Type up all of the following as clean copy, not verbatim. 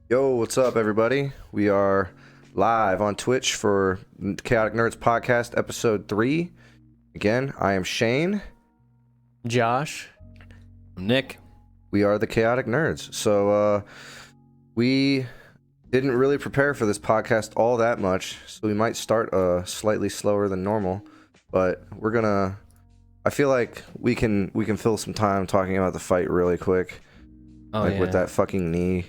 Yo, what's up, everybody? We are live on Twitch for Chaotic Nerds Podcast, Episode 3. Again, I am Shane. Josh. I'm Nick. We are the Chaotic Nerds. So, we didn't really prepare for this podcast all that much, so we might start slightly slower than normal, but we're gonna... I feel like we can fill some time talking about the fight really quick. With that fucking knee.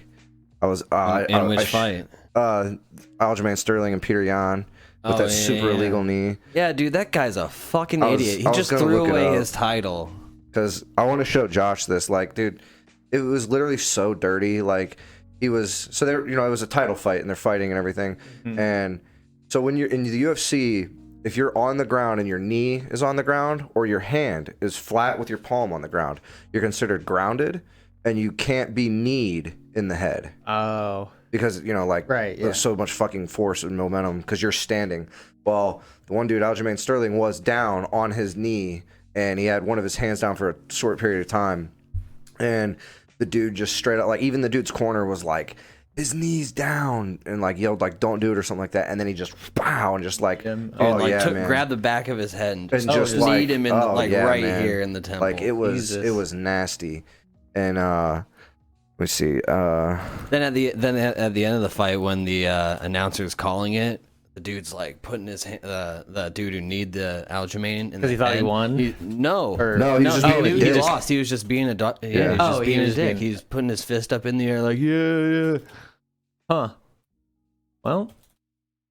I was in which fight? Aljamain Sterling and Peter Yan with that super illegal knee. Yeah, dude, that guy's a fucking idiot. He just threw away his title. Because I want to show Josh this. Like, dude, it was literally so dirty. Like, he was so there. You know, it was a title fight and they're fighting and everything. Mm-hmm. And so when you're in the UFC, if you're on the ground and your knee is on the ground or your hand is flat with your palm on the ground, you're considered grounded. And you can't be kneed in the head. Oh. Because, you know, like, there's so much fucking force and momentum because you're standing. Well, the one dude, Aljamain Sterling, was down on his knee, and he had one of his hands down for a short period of time. And the dude just straight up, like, even the dude's corner was like, his knee's down, and, like, yelled, like, don't do it or something like that. And then he just, pow, and just, like, man. Grabbed the back of his head and just like, kneed him in, man. Here in the temple. Like, it was nasty. And let me see. Then at the end of the fight, when the announcer's calling it, the dude's like putting his the dude who kneed the Aljamain because he thought he won. He lost. He was just being a dick. He's putting his fist up in the air like yeah. Huh. Well,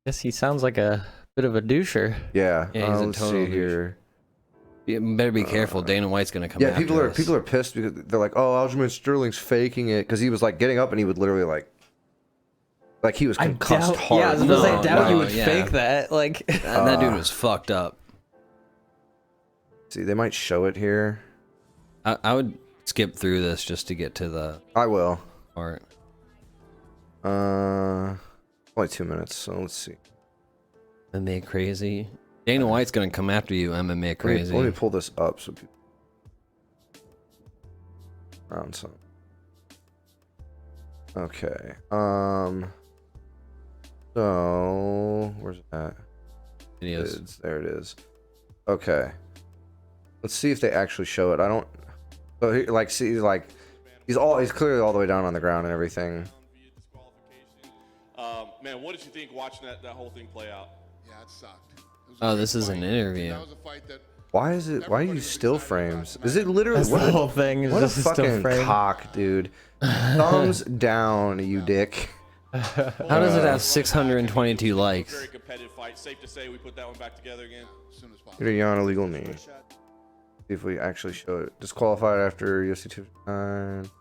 guess he sounds like a bit of a doucher. Yeah. He's a let's total see here. You better be careful. Dana White's gonna come. Yeah, people are pissed because they're like, "Oh, Aljamain Sterling's faking it," because he was like getting up and he would literally like he was concussed hard. Yeah, I was gonna say, I doubt you would fake that. Like that dude was fucked up. See, they might show it here. I would skip through this just to get to the. I will. Part. Only 2 minutes, so let's see. MMA crazy. Dana White's gonna come after you, MMA crazy. Let me pull this up so people around some. Okay. So where's that? There it is. Okay. Let's see if they actually show it. I don't. So he, like, see, like, he's clearly all the way down on the ground and everything. Man, what did you think watching that whole thing play out? Yeah, it sucked. Oh, this is an interview. Why are you still frames? Is it literally the whole thing? What a fucking cock, dude! Thumbs down, you dick. How does it have 622 likes? Very competitive fight. Safe to say we put that one back together again. As soon as possible. Peter Yan illegal knee. See if we actually show it. Disqualified after UFC 259.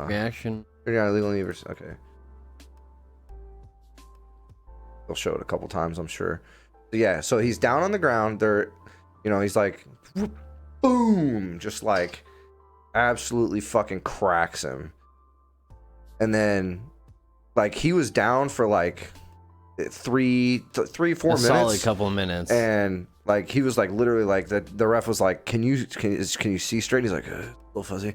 Reaction. Peter Yan illegal knee versus. Okay. They'll show it a couple times, I'm sure. Yeah, so he's down on the ground. They're, you know, he's like, boom, just like absolutely fucking cracks him. And then, like, he was down for like 3, 4 minutes. Solid couple of minutes. And like he was like literally like the ref was like, can you see straight? He's like, a little fuzzy.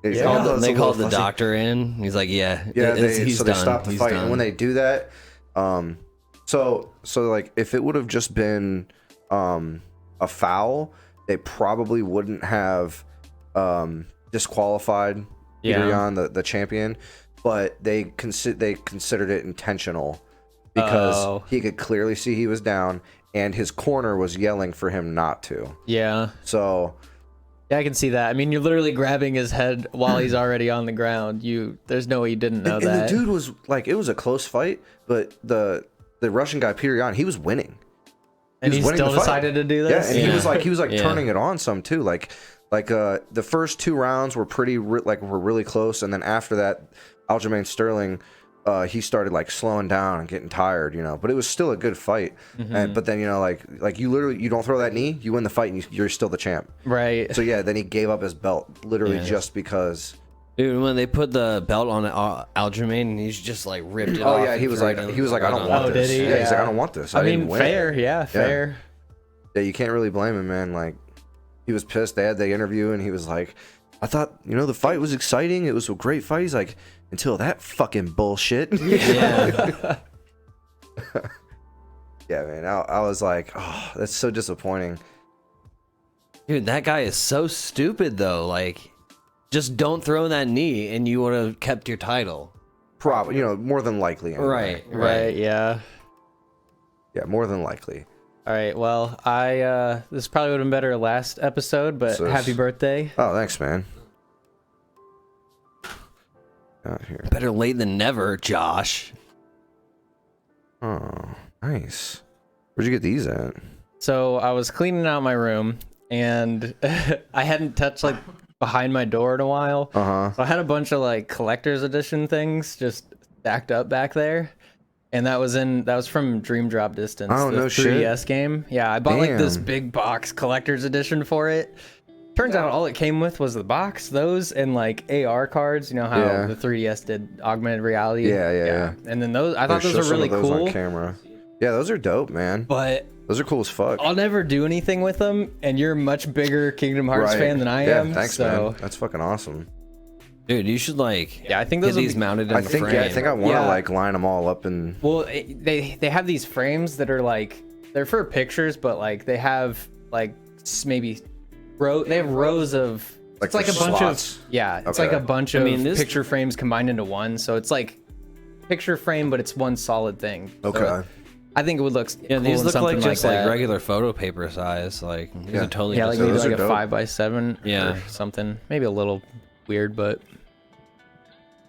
They called the doctor in. He's like, he's so done. They stopped the fight. And when they do that, so like if it would have just been a foul, they probably wouldn't have disqualified Peter Yan, the champion, but they considered it intentional because he could clearly see he was down and his corner was yelling for him not to. Yeah. So. Yeah, I can see that. I mean, you're literally grabbing his head while he's already on the ground. There's no way you didn't know that. And the dude was like, it was a close fight, but the Russian guy Peter Yan, he was winning. And he still decided to do this. Yeah, and he was like turning it on some too. Like the first 2 rounds were were really close, and then after that, Aljamain Sterling, he started like slowing down and getting tired, you know. But it was still a good fight. Mm-hmm. But then, you know, like you don't throw that knee, you win the fight, and you're still the champ. Right. So yeah, then he gave up his belt literally just because. Dude, when they put the belt on Aljamain, he's just like ripped it off. Oh yeah, he was like, I don't want this. Did he? Yeah, he's like, I don't want this. I mean, fair. Yeah, fair. Yeah, you can't really blame him, man. Like, he was pissed. They had the interview, and he was like, I thought, the fight was exciting. It was a great fight. He's like, until that fucking bullshit. Yeah. Yeah, man. I was like, oh, that's so disappointing. Dude, that guy is so stupid though. Like, just don't throw that knee, and you would have kept your title. Probably, more than likely. Anyway. Right, yeah. Yeah, more than likely. All right, well, this probably would have been better last episode, but happy birthday. Oh, thanks, man. Out here. Better late than never, Josh. Oh, nice. Where'd you get these at? So I was cleaning out my room, and I hadn't touched like behind my door in a while. So I had a bunch of like collector's edition things just stacked up back there, and that was from Dream Drop Distance, the no 3DS shit. game. Yeah, I bought like this big box collector's edition for it. Turns out all it came with was the box, those, and like AR cards. You know how the 3DS did augmented reality. Yeah. And then those, I thought those were really cool. On camera. Yeah, those are dope, man. But those are cool as fuck. I'll never do anything with them, and you're a much bigger Kingdom Hearts fan than I am. Thanks, man. That's fucking awesome. Dude, you should like I think those get these mounted in the frame. I think I want to like line them all up and. Well, they have these frames that are like they're for pictures, but like they have like maybe they have rows of it's like a bunch slots. of it's like a bunch of picture frames combined into one, so it's like picture frame, but it's one solid thing. Okay. So I think it would look cool these look like just that. like regular photo paper size. Like these are totally like maybe like a 5x7 or or something. Maybe a little weird, but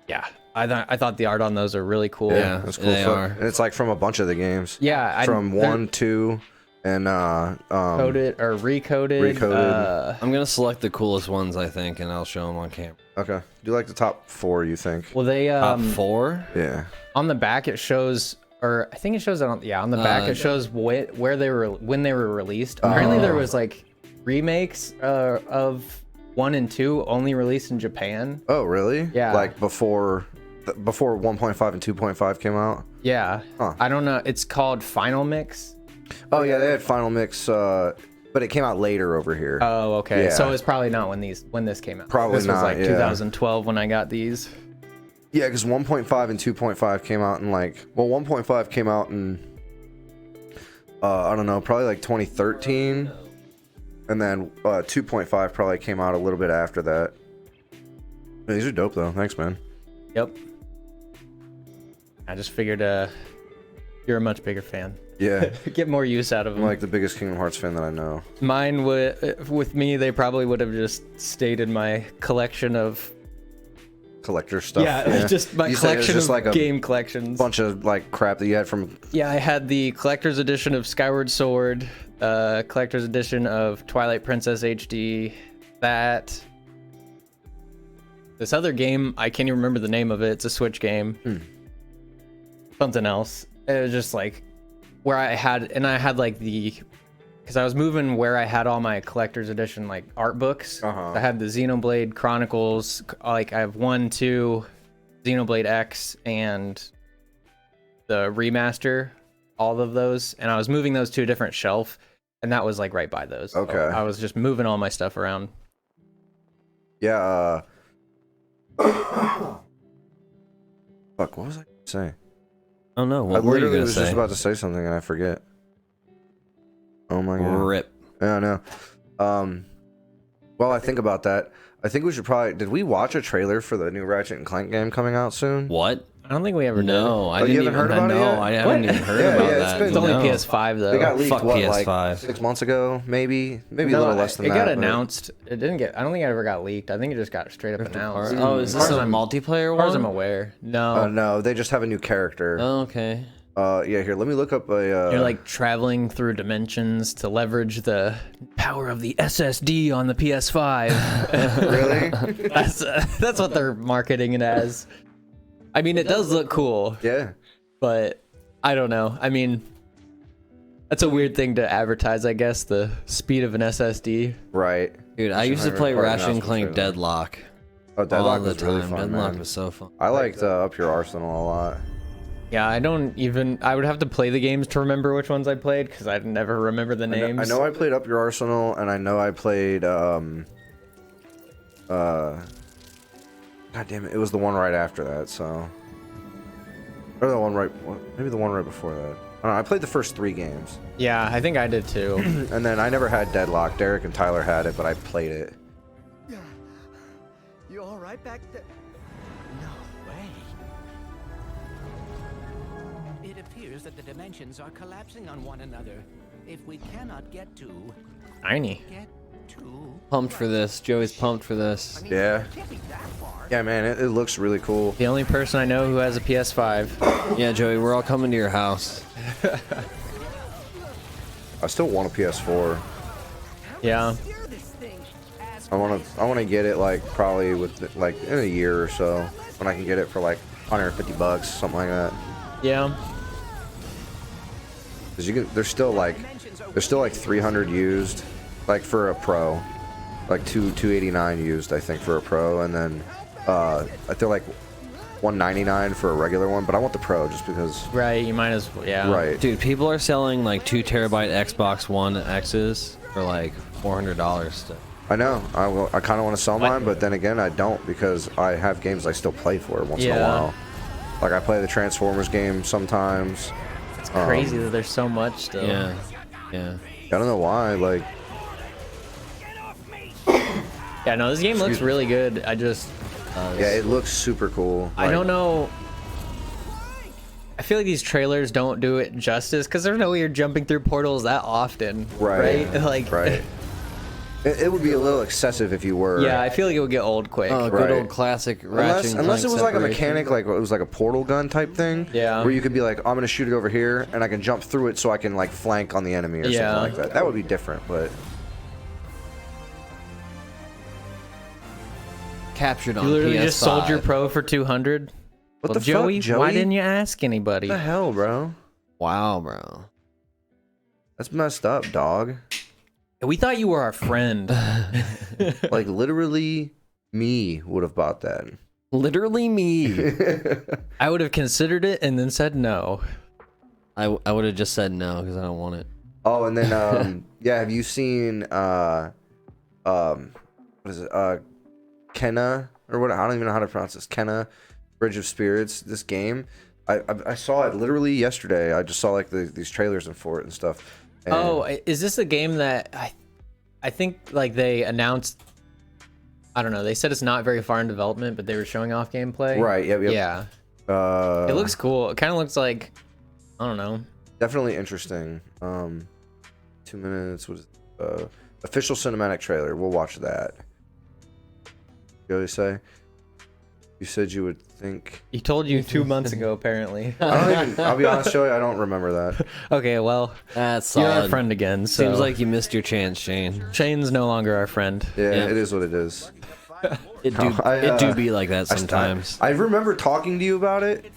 yeah. I thought the art on those are really cool. Yeah, that's cool. And it's like from a bunch of the games. Yeah, from 1, 2, and coded or recoded. I'm gonna select the coolest ones, I think, and I'll show them on camera. Okay. Do like the top 4, you think? Well, they top 4. Yeah. On the back it shows, or I think it shows on the back it shows where they were when they were released. Apparently there was like remakes of 1 and 2 only released in Japan. Oh, really? Yeah. Like before 1.5 and 2.5 came out? Yeah. Huh. I don't know. It's called Final Mix. Oh, yeah, they had Final Mix, but it came out later over here. Oh, okay. Yeah. So it's probably not when this came out. Probably this not, was like 2012 when I got these. Yeah, because 1.5 and 2.5 came out in 1.5 came out in, I don't know, probably like 2013. And then 2.5 probably came out a little bit after that. Yeah, these are dope, though. Thanks, man. Yep. I just figured you're a much bigger fan. Yeah. Get more use out of them. I'm like the biggest Kingdom Hearts fan that I know. Mine would, with me, they probably would have just stayed in my collection of collector stuff. Yeah, just my collection of like game collections. Bunch of like crap that you had from. Yeah, I had the collector's edition of Skyward Sword, collector's edition of Twilight Princess HD. This other game, I can't even remember the name of it. It's a Switch game. Something else. It was just like where I had like because I was moving where I had all my collector's edition like art books. I had the Xenoblade Chronicles, like I have 1, 2, Xenoblade X, and the remaster, all of those, and I was moving those to a different shelf, and that was like right by those. Okay. So I was just moving all my stuff around. Yeah. Fuck, what was I saying? Oh no, what were you gonna say? I was just about to say something and I forget. Oh my god. Rip. Yeah, I know. Well, I think about that. I think we should probably. Did we watch a trailer for the new Ratchet and Clank game coming out soon? What? I don't think we ever did. No, I you didn't haven't heard about it yet? I haven't even heard about that. It's only PS5 though. They got leaked, Fuck what, PS5. like 6 months ago, maybe a No, little less than that. It got announced. It didn't get. I don't think it ever got leaked. I think it just got straight up announced. Oh, is this a multiplayer As far as I'm one? aware. No. No, they just have a new character. Oh, okay. Yeah, here, let me look up a. You're like traveling through dimensions to leverage the power of the SSD on the PS5. Really? That's what they're marketing it as. I mean, it does look cool. Yeah. But I don't know. I mean, that's a weird thing to advertise, I guess, the speed of an SSD. Right. Dude, I used to play Ratchet and Clank Deadlock. Oh, Deadlock all the was really time. fun, Deadlock man. was so fun. I liked Up Your Arsenal a lot. Yeah, I would have to play the games to remember which ones I played, because I never remember the names. I know I played Up Your Arsenal, and I know I played, God damn it, it was the one right after that. So, or the one right, maybe the one right before that. I don't know. I played the first 3 games. Yeah, I think I did too. And then I never had Deadlock. Derek and Tyler had it, but I played it. You all right back there? No way. It appears that the dimensions are collapsing on one another. If we cannot get to Pumped for this. Joey's pumped for this. Yeah. can't be that far. Yeah, man, it looks really cool. The only person I know who has a PS5. Yeah, Joey, we're all coming to your house. I still want a PS4. Yeah. I want to get it like probably with like in a year or so when I can get it for like $150, something like that. Yeah. Cause you can, they're still like 300 used, like for a pro, like 289 used I think for a pro, and then they're like 199 for a regular one. But I want the pro just because. Right. You might as well. Yeah. Right. Dude, people are selling like 2 terabyte Xbox One X's for like $400. I know. I kind of want to sell mine, but then again I don't because I have games I still play for once in a while. Like I play the Transformers game sometimes. It's crazy that there's so much still. Yeah. Yeah. I don't know why. Like. Yeah. No, this game looks really good. I just. Yeah, it looks super cool. I don't know. I feel like these trailers don't do it justice because there's no way you're jumping through portals that often. Right. Like. Right. It would be a little excessive if you were. Yeah, I feel like it would get old quick. Oh, good old classic Ratchet and Unless it Clank was like a separation. mechanic, like it was like a portal gun type thing. Yeah. Where you could be like, I'm gonna shoot it over here, and I can jump through it so I can like flank on the enemy or Yeah. something like that. That would be different, but. Captured on You literally PS5. just sold your pro for 200. What Well, the Joey, fuck, Joey? why didn't you ask anybody? What the hell, bro? Wow, bro. That's messed up, dog. We thought you were our friend. Like literally, me would have bought that. Literally me. I would have considered it and then said no. I would have just said no because I don't want it. Oh, and then yeah, have you seen what is it? Kenna or what? I don't even know how to pronounce this. Kenna, Bridge of Spirits. This game, I saw it literally yesterday. I just saw like these trailers for it and stuff. And Oh, is this a game that I think like they announced? I don't know. They said it's not very far in development, but they were showing off gameplay. right. Yep. Yeah. It looks cool. It kind of looks like, I don't know. definitely interesting. 2 minutes. What is official cinematic trailer? We'll watch that. You say? You said you would think. He told you 2 months ago, apparently. I'll be honest, Joey. I don't remember that. Okay, well, That's you're our solid. friend again. So Seems like you missed your chance, Shane. Shane's no longer our friend. Yeah, Yeah. it is what it is. It do, it do be like that sometimes. I remember talking to you about it.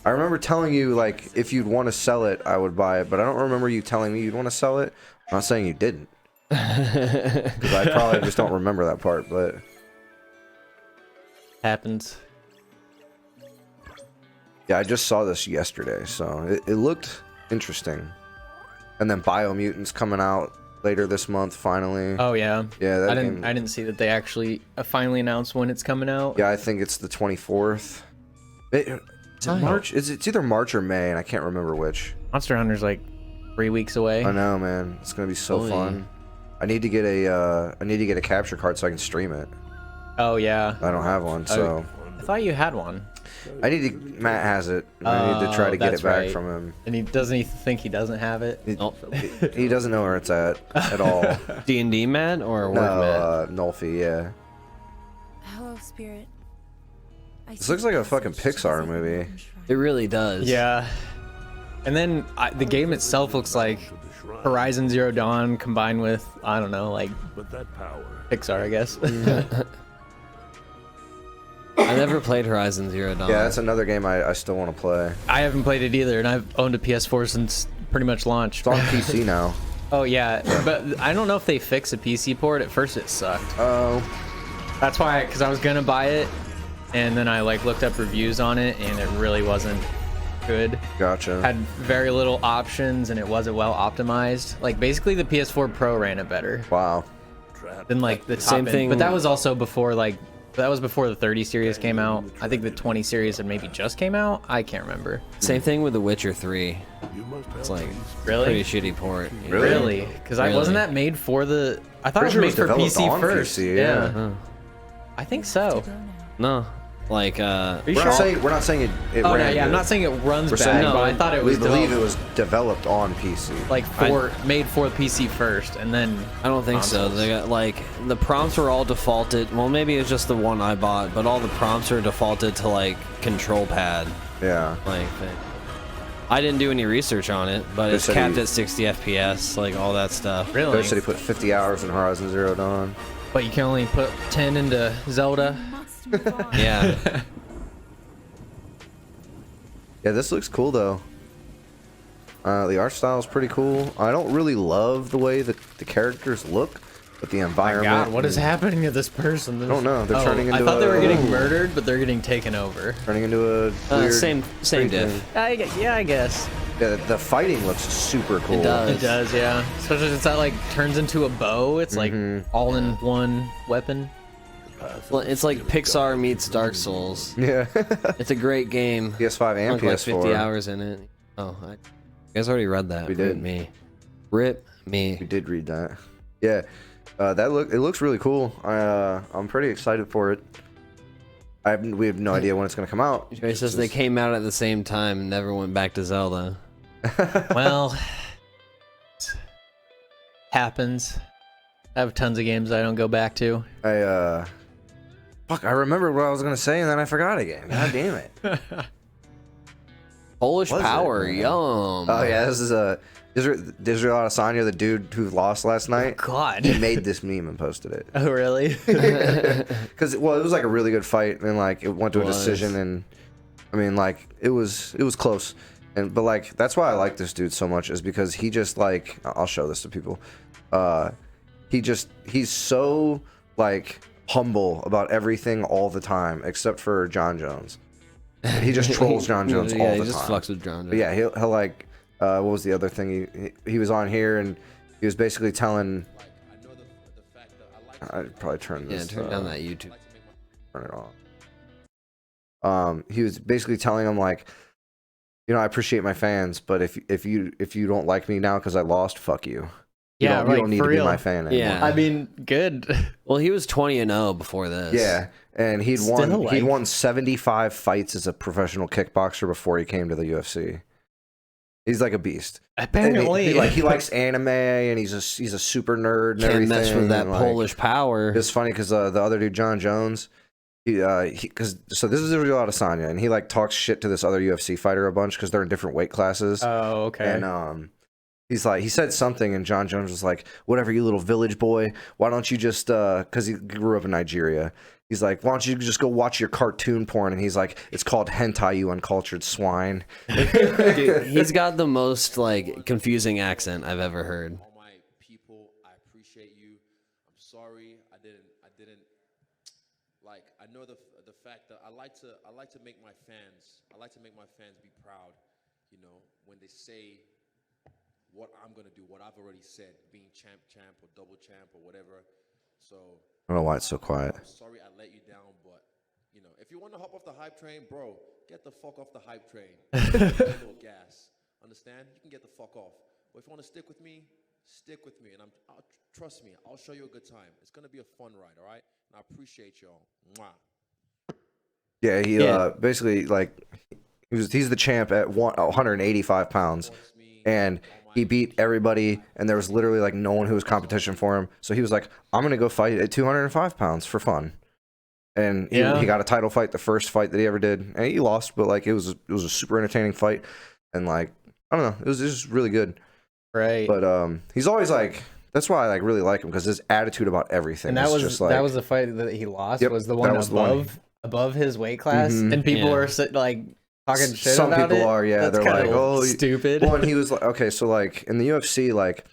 I remember telling you like if you'd want to sell it, I would buy it. But I don't remember you telling me you'd want to sell it. I'm not saying you didn't, because I probably just don't remember that part. But Happens. yeah, I just saw this yesterday, so it looked interesting. And then Biomutant's coming out later this month, finally. Oh yeah. Yeah, that I game- didn't see that they actually finally announced when it's coming out. Yeah, I think it's the 24th. Is it March? It's either March or May, and I can't remember which. Monster Hunter's like 3 weeks away. I know, man. It's gonna be so Oy. fun. I need to get a capture card so I can stream it. Oh yeah. I don't have one, so I thought you had one. I need to. Matt has it. I need to try to get that's it back right. from him. And he think he doesn't have it. He doesn't know where it's at all. D&D Matt or No, Word Matt? Nolfi, yeah. Hello, Spirit. This looks like a fucking Pixar movie. It really does. Yeah. And then the game itself looks like Horizon Zero Dawn combined with, I don't know, like Pixar, I guess. I never played Horizon Zero Dawn. Yeah, that's another game I still want to play. I haven't played it either, and I've owned a PS4 since pretty much launch. It's on PC now. Oh yeah, but I don't know if they fixed the PC port. At first it sucked. Oh, That's why, because I was gonna buy it, and then I like looked up reviews on it, and it really wasn't good. gotcha. Had very little options, and it wasn't well optimized. Like basically the PS4 Pro ran it better. Wow. than like the top Same end. thing- But that was also before that was before the 30 series came out. I think the 20 series had maybe just came out. I can't remember. Same thing with The Witcher 3. It's like Really? pretty shitty port. you know? Really? Because Really? wasn't that made for the? I thought Pretty it was sure made for PC on first. PC, yeah. Huh. I think so. No, like Are you We're sure? not saying it Oh no, ran yeah. I'm good. not saying it runs We're bad, saying- but I thought it We was believe it developed, was developed on PC. like made for the PC first, and then I don't think so. consoles. They got like the prompts were all defaulted. Well, maybe it's just the one I bought, but all the prompts are defaulted to like control pad. Yeah. Like, I didn't do any research on it, but it's said capped he- at 60 FPS, like all that stuff. Really? Coach said he put 50 hours in Horizon Zero Dawn. But you can only put 10 into Zelda. Yeah. Yeah, this looks cool though. The art style is pretty cool. I don't really love the way the characters look, but the environment. God, what is happening to this person? I don't know. They're turning into I thought they were getting Ooh. murdered, but they're getting taken over. Turning into a weird same thing. diff. Yeah, I guess. Yeah, the fighting looks super cool. It does. It does, yeah. Especially since that like turns into a bow. It's like all in one weapon. Well, it's like Pixar meets Dark Souls. Yeah. It's a great game. PS5 and Sunk like PS4. 50 hours in it. Oh, you guys already read that. We did. Rip me. Rip me. We did read that. Yeah. It looks really cool. I'm pretty excited for it. We have no idea when it's gonna come out. Jerry says they came out at the same time and never went back to Zelda. Well, happens. I have tons of games I don't go back to. I remembered what I was gonna say and then I forgot again. God damn it. Polish Was it, Power, man? yum. Oh yeah, this is Israel Adesanya, the dude who lost last night. God. He made this meme and posted it. Oh, really? Because it was like a really good fight and like it went to a decision and I mean like it was close. But like that's why I like this dude so much is because he just like I'll show this to people. He's so like humble about everything all the time except for John Jones. He just trolls John Jones all the he just time. fucks with John Jones. But yeah, he'll like what was the other thing he was on here and he was basically telling I'd probably turn this turn down that YouTube. turn it off. He was basically telling him like, you know, I appreciate my fans, but if you don't like me now because I lost, fuck you. You don't need to be my fan anymore. Yeah. I mean, good. Well, he was 20-0 before this. Yeah, and he'd Still, won 75 fights as a professional kickboxer before he came to the UFC. He's like a beast. Apparently, And he likes anime and he's a super nerd and Can't everything. mess with that and, like, Polish Power. It's funny because the other dude, John Jones, so this is Israel Adesanya, and he like talks shit to this other UFC fighter a bunch because they're in different weight classes. Oh, okay. And he's like, he said something, and John Jones was like, "Whatever, you little village boy. Why don't you just because he grew up in Nigeria." He's like, "Why don't you just go watch your cartoon porn?" And he's like, "It's called hentai, you uncultured swine." Dude, he's got the most like confusing accent I've ever heard. All my people, I appreciate you. I'm sorry I didn't like I know the fact that I like to make my fans be proud, you know, when they say what I'm gonna do, what I've already said, being champ or double champ or whatever. So I don't know why it's so quiet. I'm sorry I let you down, but you know, if you want to hop off the hype train, bro, get the fuck off the hype train. A little gas, understand? You can get the fuck off. But if you want to stick with me, and trust me, I'll show you a good time. It's gonna be a fun ride, all right? And I appreciate y'all. Mwah. Yeah, he basically like he's the champ at 185 pounds, and he beat everybody, and there was literally like no one who was competition for him. So he was like, "I'm gonna go fight at 205 pounds for fun," and he got a title fight, the first fight that he ever did, and he lost, but like it was a super entertaining fight, and like I don't know, it was just really good. Right. But he's always like. That's why I like really like him because his attitude about everything. And that is was just like, that was the fight that he lost. Yep, was the one that was the one. above his weight class, and people were like talking shit Some about people it. are, yeah. That's They're like, kinda "Oh, stupid." Well, and he was like, okay, so like in the UFC, like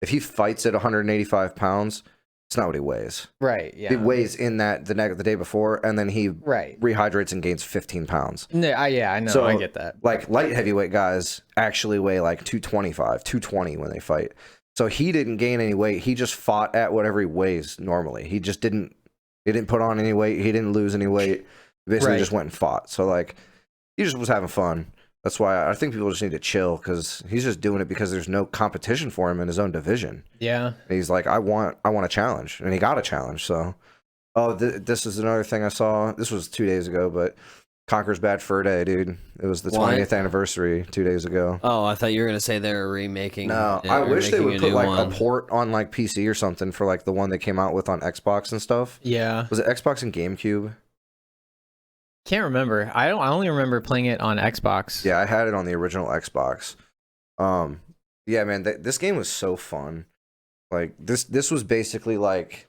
if he fights at 185 pounds, it's not what he weighs. Right. Yeah. He weighs in that the day before, and then he Right. rehydrates and gains 15 pounds. No, I know. So, I get that. Like light heavyweight guys actually weigh like 225, 220 when they fight. So he didn't gain any weight. He just fought at whatever he weighs normally. He didn't put on any weight. He didn't lose any weight. He basically just went and fought. So like, he just was having fun. That's why I think people just need to chill, because he's just doing it because there's no competition for him in his own division. Yeah. And he's like, I want a challenge, and he got a challenge. So, this is another thing I saw. This was 2 days ago, but Conkers Bad Fur Day, dude. It was the 20th anniversary 2 days ago. Oh, I thought you were gonna say they were remaking. No, I wish they would put like a port on like PC or something for like the one they came out with on Xbox and stuff. Yeah. Was it Xbox and GameCube? Can't remember. I only remember playing it on Xbox. Yeah, I had it on the original Xbox. Yeah, man, this game was so fun. Like this was basically like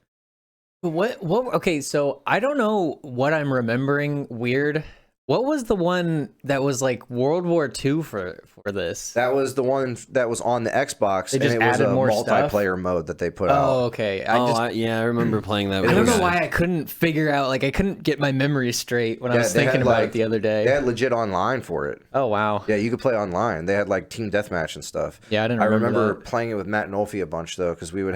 What okay, so I don't know what I'm remembering weird. What was the one that was like World War II for this? that was the one that was on the Xbox, They and just it was added a more stuff? multiplayer mode that they put out. Oh, okay. Yeah, I remember playing that. I don't know was- why I couldn't figure out, like I couldn't get my memory straight when I Yeah, was they thinking had, about like- it the other They day. had legit online for it. Oh wow. Yeah, you could play online. They had like team deathmatch and stuff. Yeah, I didn't I remember remember that. playing it with Matt and Olfie a bunch though, because we would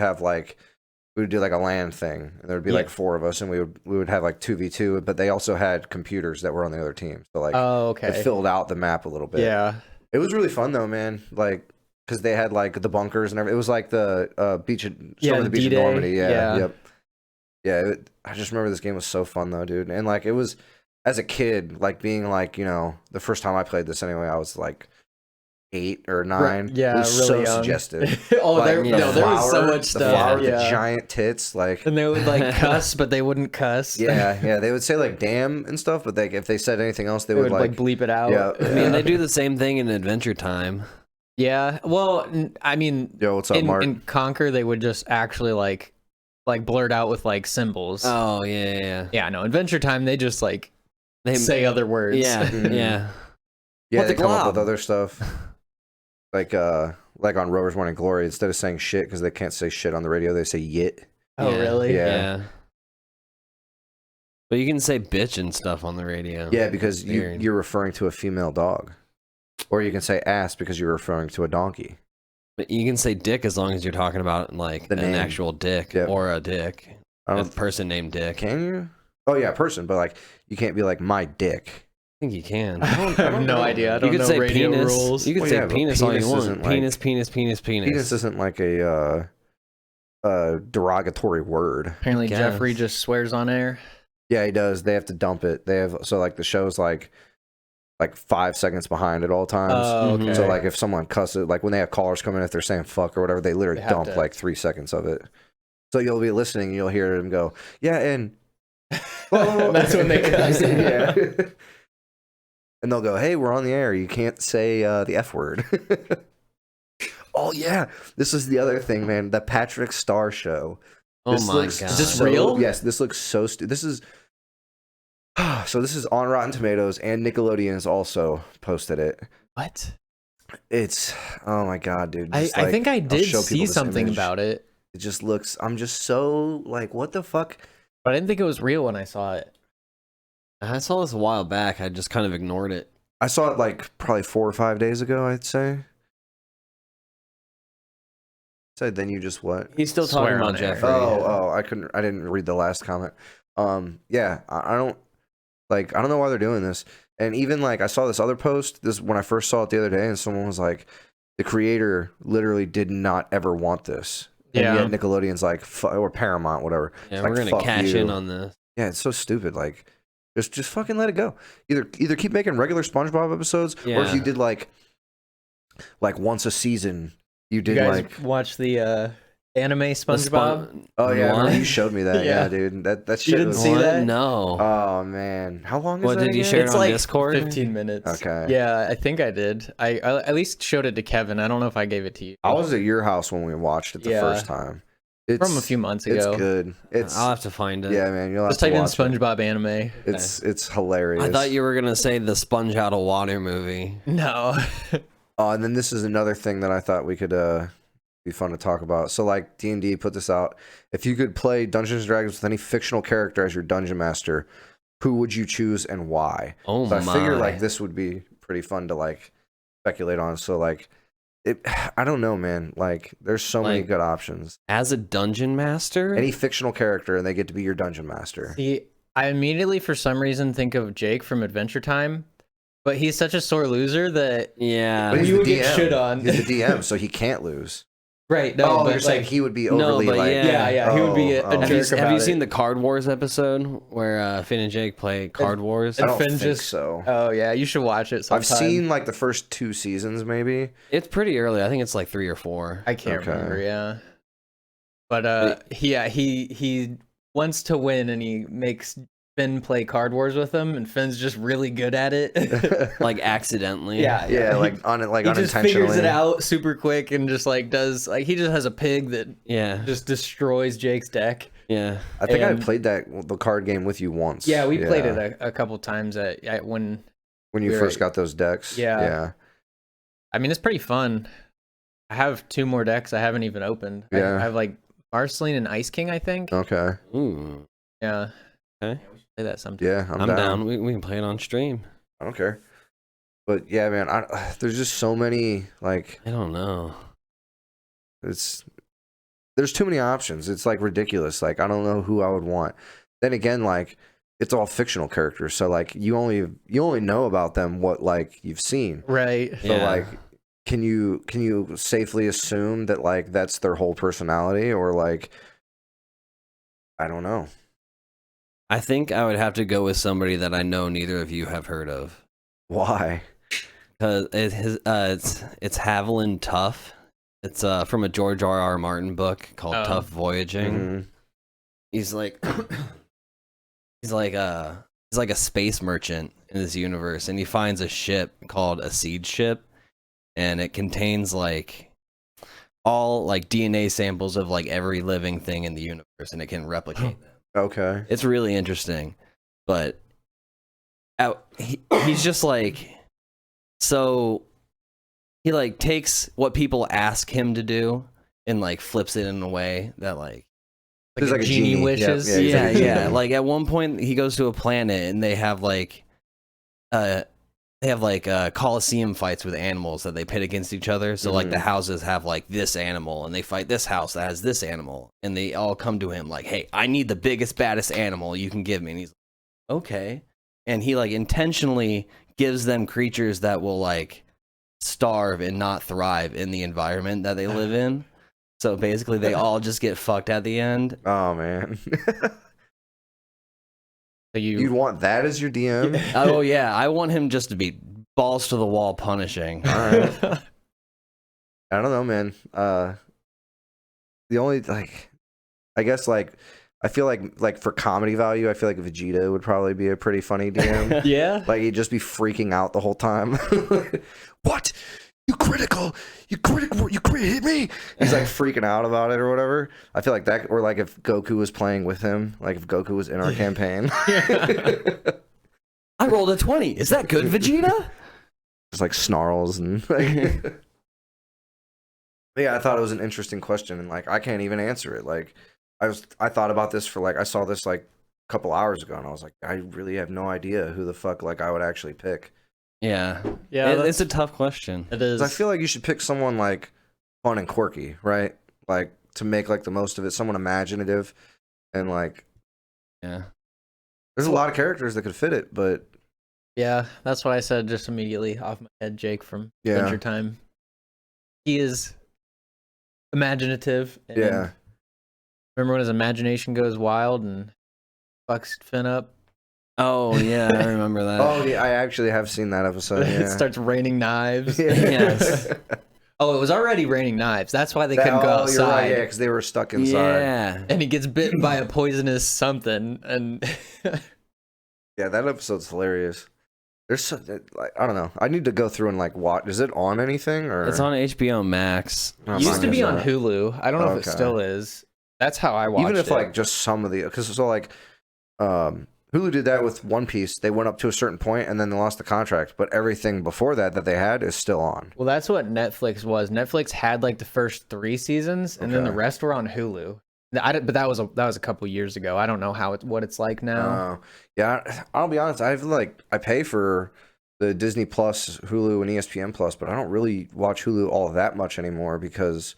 do like a LAN thing, and there would be Yeah. like 4 of us, and we would have like 2v2, but they also had computers that were on the other team, so like Oh, it okay. filled out the map a little bit. Yeah. It was really fun though, man. Like, because they had like the bunkers and everything. It was like the beach of the beach of D-Day. Normandy. Yeah, Yeah. yep. Yeah, I just remember this game was so fun though, dude. And like, it was, as a kid, like being like, the first time I played this anyway, I was like 8 or 9. Yeah, it was really so young. suggestive. Oh, Like, there was so much The stuff. flower with the Yeah. giant tits, like. And they would like cuss, but they wouldn't cuss. Yeah, they would say like "damn" and stuff, but if they said anything else, they They would like bleep it out. Yeah, I mean, they do the same thing in Adventure Time. Yeah. Well, I mean, Yo, what's up, Mark? in Conquer, they would just actually like blurt out with like symbols. Oh yeah. Yeah, no, Adventure Time, they just like They say other words. Yeah, Mhm. yeah. Yeah, What they the come up with glob? other stuff. Like on Rover's Morning Glory, instead of saying shit because they can't say shit on the radio, they say yit. Oh, Yeah, really? Yeah. But you can say bitch and stuff on the radio. Yeah, because Weird. you're referring to a female dog. Or you can say ass because you're referring to a donkey. But you can say dick as long as you're talking about like The an name. actual dick Yep. or a dick. I A don't person named Dick. can you? Oh yeah, person, but like you can't be like my dick. I think you can. I have no idea. I You don't could know say radio penis. rules. You could Well, say yeah, but penis all you penis want. isn't like- Penis, penis, penis, penis. Penis isn't like a derogatory word. Apparently, Guess. Jeffrey just swears on air. Yeah, he does. They have to dump it. They have so like the show's like 5 seconds behind at all times. Oh, okay. So like if someone cusses, like when they have callers come in, if they're saying fuck or whatever, they literally They have dump to- like 3 seconds of it. So you'll be listening and you'll hear them go, yeah, and That's when they cuss. Yeah. And they'll go, hey, we're on the air. You can't say the F word. Oh yeah, this is the other thing, man. The Patrick Star Show. Oh This my looks god. Is this so- real? Yes, this looks so stupid. This is so. This is on Rotten Tomatoes, and Nickelodeon has also posted it. What? It's oh my god, dude. I Just, like, think I I'll did show see people this something image. about it, It just looks. I'm just so like, what the fuck? but I didn't think it was real when I saw it. I saw this a while back. I just kind of ignored it. I saw it like probably 4 or 5 days ago. I'd say. So then you just what? He's still Swear talking on about air. Jeffrey. Oh, I didn't read the last comment. Yeah, I don't know why they're doing this. And even like I saw this other post when I first saw it the other day, and someone was like, the creator literally did not ever want this. Yeah. And yet Nickelodeon's like, or Paramount, whatever. Yeah, It's we're like, gonna fuck cash you. in on this. Yeah, it's so stupid. Like, just fucking let it go. Either keep making regular SpongeBob episodes, or if Yeah. you did like once a season, you did You guys like. watch the anime The SpongeBob? Oh yeah, I remember What? you showed me that. Yeah. Yeah, dude. That shit didn't was. see What? that? No. Oh man, how long is What, that? did you again? share it It's on like Discord? 15 minutes. Okay. Yeah, I think I did. I at least showed it to Kevin. I don't know if I gave it to you. I was at your house when we watched it the Yeah. first time. It's From a few months It's ago. good. It's I'll have to find it. yeah, man. You'll have Just to type in watch it. SpongeBob anime. It's hilarious. I thought you were gonna say the Sponge Out of Water movie. No. And then this is another thing that I thought we could be fun to talk about. So like D&D put this out. If you could play Dungeons and Dragons with any fictional character as your dungeon master, who would you choose and why? Oh So I my! figure like this would be pretty fun to like speculate on. So like I don't know, man. Like, there's so many Like- good options. As a dungeon master? Any fictional character, and they get to be your dungeon master. See, I immediately, for some reason, think of Jake from Adventure Time, but he's such a sore loser that Yeah. But he's you the would get DM. shit on. He's the DM, so he can't lose. Right? No, Oh, but you're saying like, he would be No, overly but like. yeah, he would be a Oh, jerk Have about you it. seen the Card Wars episode where Finn and Jake play Card Wars? I don't Finn think just- so. Oh yeah, you should watch it. Sometime. I've seen like the first 2 seasons, maybe. It's pretty early. I think it's like 3 or 4. I can't Okay. remember. Yeah, but he wants to win, and he makes Finn play Card Wars with him, and Finn's just really good at it. Like accidentally. Yeah, like on it, like he just unintentionally. figures it out super quick and just like does like he just has a pig that Yeah. just destroys Jake's deck. Yeah. I think I and- played the card game with you once. Yeah, we played it a couple times at when. when you we were- first got those decks. Yeah. I mean, it's pretty fun. I have 2 more decks I haven't even opened. Yeah. I have like Marceline and Ice King, I think. Okay. Ooh. Yeah. Okay. We should play that sometime. Yeah, I'm I'm down. down. We can play it on stream. I don't care. But yeah, man, there's just so many like I don't know. there's too many options. It's like ridiculous. Like I don't know who I would want. Then again, like it's all fictional characters, so like you only know about them what like you've seen. Right. So Yeah. like can you safely assume that like that's their whole personality, or like I don't know. I think I would have to go with somebody that I know neither of you have heard of. Why? Because it's Haviland Tough. It's from a George R.R. Martin book called Oh. Tough Voyaging. Mhm. He's like he's like a space merchant in this universe, and he finds a ship called a seed ship, and it contains like all like DNA samples of like every living thing in the universe, and it can replicate them. Okay. It's really interesting, but he's just like, so he like takes what people ask him to do and like flips it in a way that like He's like a genie genie. wishes. Yeah, he's yeah, like a yeah. genie. Like at one point he goes to a planet and they have like Coliseum fights with animals that they pit against each other. So like the houses have like this animal and they fight this house that has this animal, and they all come to him like, hey, I need the biggest, baddest animal you can give me. And he's like, okay. And he like intentionally gives them creatures that will like starve and not thrive in the environment that they live in. So basically they all just get fucked at the end. Oh man. So You'd want that as your DM? Oh yeah, I want him just to be balls to the wall punishing. All right. I don't know, man. The only like, I guess like, I feel like for comedy value, I feel like Vegeta would probably be a pretty funny DM. Yeah. Like he'd just be freaking out the whole time. What? You critical? You hit me? He's like freaking out about it or whatever. I feel like that, or like if Goku was playing with him, like if Goku was in our campaign. I rolled a 20. Is that good, Vegeta? Just like snarls and like. But yeah, I thought it was an interesting question, and like I can't even answer it. Like I thought about this for like I saw this like a couple hours ago, and I was like, I really have no idea who the fuck like I would actually pick. Yeah. Yeah. It's a tough question. It is. 'Cause I feel like you should pick someone like fun and quirky, right? Like to make like the most of it, someone imaginative, and like Yeah. there's a lot of characters that could fit it, but Yeah, that's what I said just immediately off my head. Jake from Yeah. Adventure Time. He is imaginative. And yeah, remember when his imagination goes wild and fucks Finn up? Oh, yeah, I remember that. oh yeah, I actually have seen that episode. It Yeah. starts raining knives. Yes. Oh, it was already raining knives. That's why they couldn't go You're right, outside. yeah, because they were stuck inside. Yeah. And he gets bitten by a poisonous something. And Yeah, that episode's hilarious. There's so, like I don't know. I need to go through and like watch. Is it on anything or? It's on HBO Max. Oh, it used to mine be is on not. Hulu. I don't know if it Okay. still is. That's how I watched Even if it. like just some of the, because so like Hulu did that with One Piece. They went up to a certain point and then they lost the contract, but everything before that they had is still on. Well, that's what Netflix was. Netflix had like the first 3 seasons, and then the Okay. rest were on Hulu. But that was a couple years ago. I don't know what it's like now. Yeah, I'll be honest. I pay for the Disney Plus, Hulu, and ESPN Plus, but I don't really watch Hulu all that much anymore because,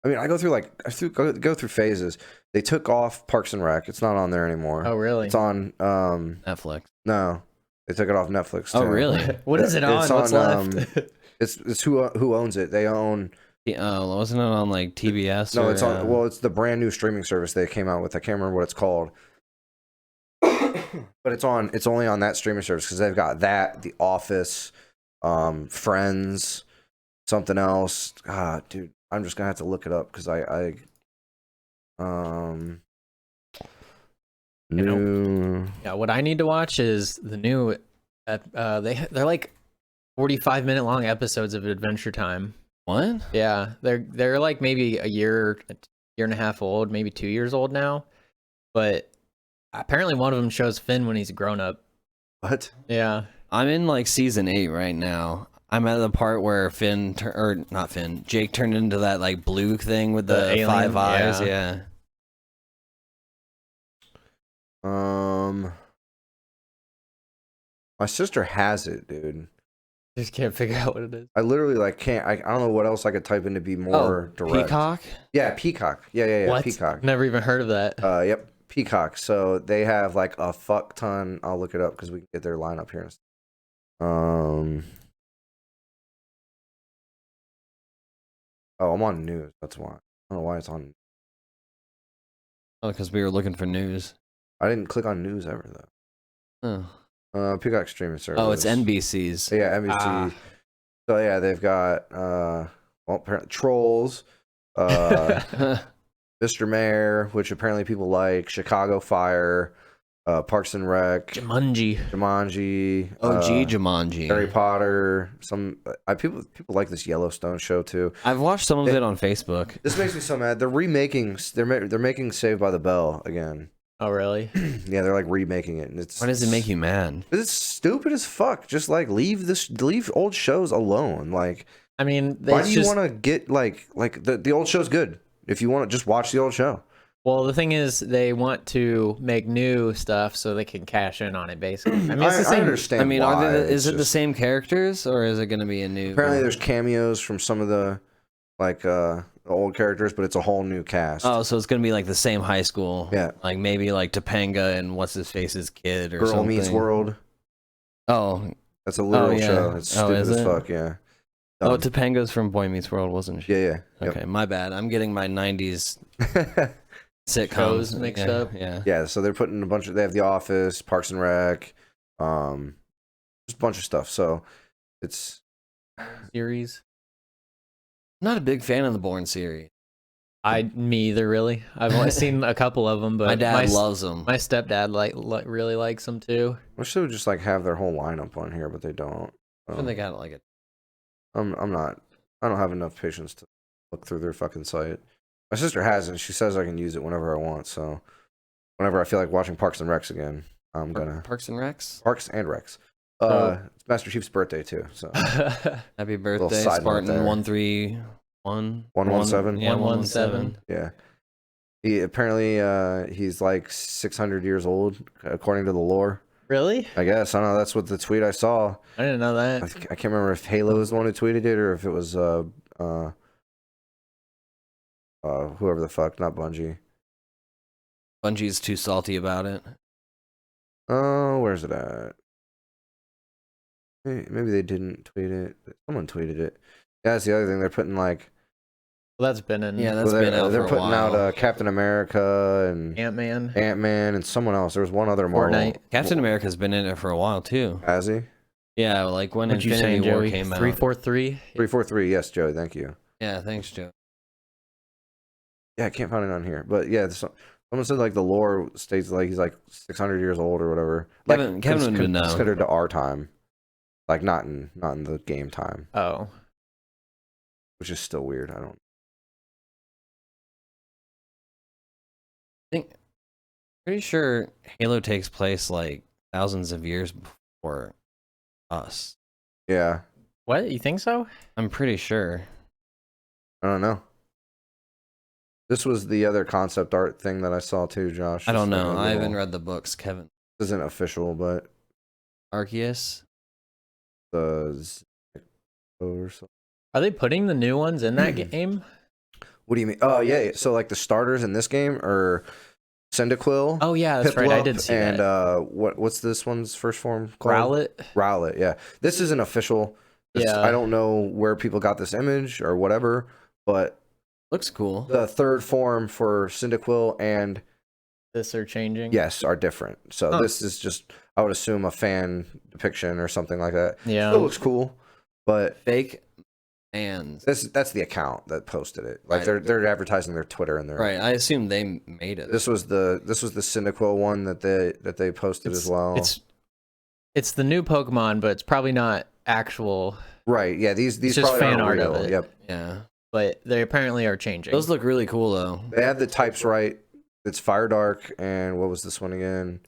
I mean, I go through phases. They took off Parks and Rec. It's not on there anymore. Oh, really? It's on Netflix. No, they took it off Netflix. Too. Oh, really? What is it on? It's What's on, left? it's who owns it. They own. Wasn't it on like TBS? No, or, it's on. Well, it's the brand new streaming service they came out with. I can't remember what it's called. But it's only on that streaming service because they've got that, The Office, Friends, something else. Dude, I'm just gonna have to look it up because new. Yeah, what I need to watch is the new. They're like 45-minute long episodes of Adventure Time. What? Yeah, they're like maybe a year and a half old, maybe 2 years old now, but apparently one of them shows Finn when he's a grown up. What? Yeah. I'm in like season 8 right now. I'm at the part where Jake turned into that like blue thing with the alien, 5 eyes. yeah. My sister has it, dude. Just can't figure out what it is. I literally can't. I don't know what else I could type in to be more direct. Peacock? Yeah, Peacock. Yeah. What? Peacock. Never even heard of that. Yep, Peacock. So they have like a fuck ton. I'll look it up because we can get their lineup here. Oh, I'm on news. That's why. I don't know why it's on. Oh, because we were looking for news. I didn't click on news ever though. Oh. Peacock streaming service. Oh, it's NBC's. Yeah, NBC. So yeah, they've got apparently Trolls, Mr. Mayor, which apparently people like, Chicago Fire, Parks and Rec, Jumanji. OG Jumanji. Harry Potter. People like this Yellowstone show too. I've watched some of it on Facebook. This makes me so mad. They're remaking. They're making Saved by the Bell again. Oh, really? Yeah, they're like remaking it, and it's. Why does it make you mad? It's stupid as fuck. Just like leave old shows alone. Like, I mean, why do you want to get like the old show's good? If you want to just watch the old show. Well, the thing is, they want to make new stuff so they can cash in on it. Basically, I mean, it's the same. I understand. I mean, why. Is it the same characters or is it going to be a new? Apparently, there's cameos from some of the old characters, but it's a whole new cast. Oh, so it's going to be like the same high school. Yeah. Like maybe like Topanga and what's his face's kid or Girl something. Meets World. Oh. That's a literal yeah. show. It's stupid is as it? fuck. Yeah. Oh, Topanga's from Boy Meets World, wasn't she? Yeah. Okay, my bad. I'm getting my 90s Yep. sitcoms Shows mixed up. Yeah. Yeah. So they're putting they have The Office, Parks and Rec, just a bunch of stuff. So it's Series. I'm not a big fan of the Bourne series. Me either, really. I've only seen a couple of them, but My dad loves them. My stepdad really likes them too. I wish they would just have their whole lineup on here, but they don't. And they got like it. I don't have enough patience to look through their fucking site. My sister has it, and she says I can use it whenever I want. So whenever I feel like watching Parks and Recs again, I'm gonna Parks and Recs. Parks and Recs. It's Master Chief's birthday too. So Happy birthday, side note Spartan there. 131 117. Yeah, 117. yeah, he apparently he's like 600 years old according to the lore. Really? I guess I don't know. That's what the tweet I saw. I didn't know that. I can't remember if Halo was the one who tweeted it or if it was whoever the fuck, not Bungie. Bungie's too salty about it. Oh, where's it at? Maybe they didn't tweet it. Someone tweeted it. Yeah, that's the other thing. They're putting like. Well, that's been in. Yeah, that's been out they're for a putting while. out Captain America and Ant-Man. and someone else. There was one other Marvel. Fortnite. Captain America's been in it for a while too. Has he? Yeah, like when What'd you Infinity say, War Joey? came out. 343. 343. Yes, Joey. Thank you. Yeah, thanks, Joe. Yeah, I can't find it on here, but yeah, someone said like the lore states like he's like 600 years old or whatever. Like Kevin would know. considered to our time, like not in the game time, Oh. which is still weird. I don't. Pretty sure Halo takes place like thousands of years before us. Yeah, What? You think so? I'm pretty sure. I don't know. This was the other concept art thing that I saw too, Josh. I don't Just like know. a I haven't little- read the books, Kevin. This isn't official, but Arceus? the or something. Are they putting the new ones in that game? What do you mean? Oh yeah. So like the starters in this game are Cyndaquil. Oh yeah, that's right. I did see and, that. And what's this one's first form called? Rowlet. Rowlet. Yeah. This isn't official. Yeah. I don't know where people got this image or whatever, but Looks cool. the third form for Cyndaquil and This are changing. yes are different. So this is just, I would assume, a fan depiction or something like that. Yeah. It looks cool, but Fake fans. that's the account that posted it. Like they're advertising their Twitter and their Right. I assume they made it. This was the Cyndaquil one that they posted as well. It's the new Pokemon, but it's probably not actual. Right. Yeah. These just probably fan aren't art of real. it. Yep. Yeah. But they apparently are changing. Those look really cool though. They have the types right. It's Fire Dark and what was this one again?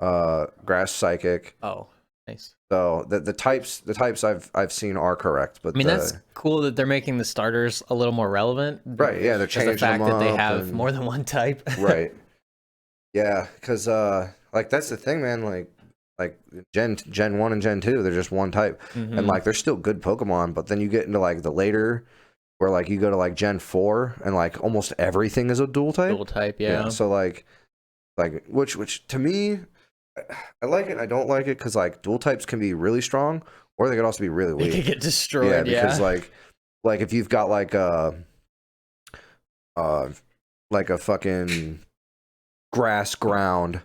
Grass Psychic. Oh, nice. So the types I've seen are correct, but I mean that's cool that they're making the starters a little more relevant. Right. Yeah. They're changing the fact them that they up have more than one type. Right. Yeah, because like that's the thing, man. Like Gen 1 and Gen 2, they're just one type, and like they're still good Pokemon. But then you get into like the later, where like you go to like Gen 4, and like almost everything is a dual type. Dual type, yeah. So like which to me, I like it. I don't like it because like dual types can be really strong, or they could also be really weak. They could get destroyed. Yeah, because like if you've got like a fucking grass ground.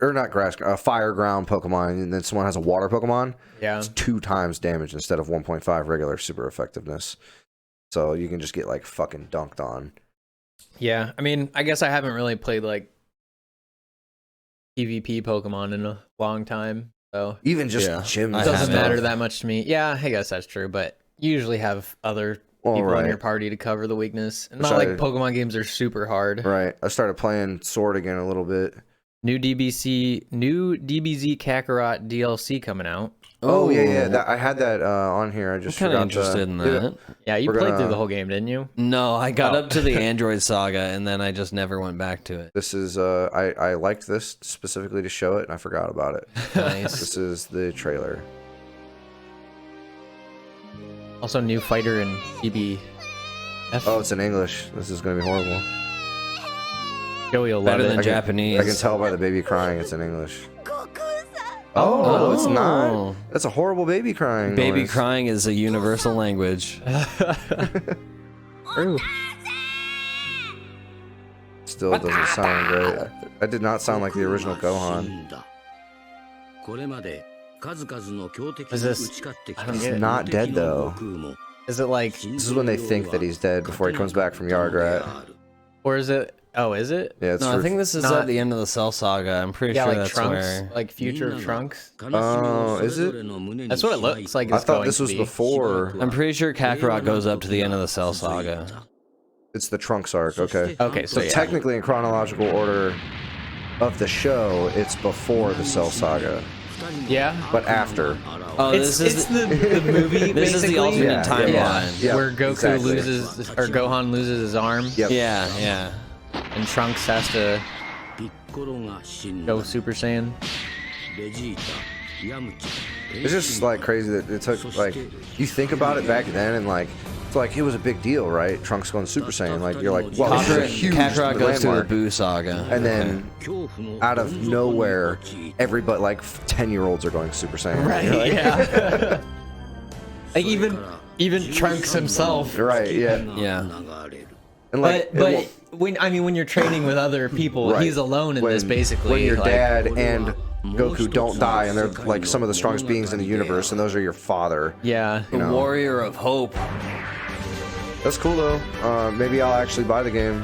Or not grass, fire ground Pokemon, and then someone has a water Pokemon, yeah, it's 2 times damage instead of 1.5 regular super effectiveness. So you can just get like fucking dunked on. Yeah, I mean, I guess I haven't really played like PvP Pokemon in a long time, so Even just gym it doesn't matter that much to me. Yeah, I guess that's true, but you usually have other people in your party to cover the weakness. And not like Pokemon games are super hard. Right. I started playing Sword again a little bit. New DBZ Kakarot DLC coming out. Oh yeah. I had that on here. I just kind of forgot interested in that. Yeah, you played through the whole game, didn't you? No, I got up to the Android saga and then I just never went back to it. This is I liked this specifically to show it, and I forgot about it. Nice. This is the trailer. Also, new fighter in DBF. Oh, it's in English. This is gonna be horrible. Joey will love Better it. than Japanese. I can tell by the baby crying it's in English. Oh, it's not. That's a horrible baby crying. Baby noise. crying is a universal language. True. Still doesn't sound great. That did not sound like the original Gohan. Is this? I don't He's get it. not dead though. Is it like? This is when they think that he's dead before he comes back from Yardrat. Or is it? Oh, is it? Yeah, it's No, I think this is at the end of the Cell Saga. I'm pretty Yeah, sure like that's Trunks, where. like future of Trunks. Oh, is it? That's what it looks like. I It's thought going this to was be. before. I'm pretty sure Kakarot goes up to the end of the Cell Saga. It's the Trunks arc. Okay. Okay, So yeah. technically, in chronological order of the show, it's before the Cell Saga, Yeah. but after. Oh, It's the movie. This is the basically. alternate timeline. Yeah, Where Goku exactly. loses or Gohan loses his arm. Yep. Yeah. And Trunks has to go Super Saiyan. It's just like crazy that it took like you think about it back then and like it's like it was a big deal, right? Trunks going Super Saiyan, like you're like, wow, this is a huge Kakarot goes through the landmark. Boo Saga. And then out of nowhere, everybody like 10-year-olds are going Super Saiyan. Right. You're like, Yeah. Like even Trunks himself. right. Yeah. Yeah. And like, But when you're training with other people, Right. he's alone in this basically. When your like, dad and Goku don't die, and they're like some of the strongest beings in the universe, and those are your father. Yeah. The Warrior of Hope. That's cool though. Maybe I'll actually buy the game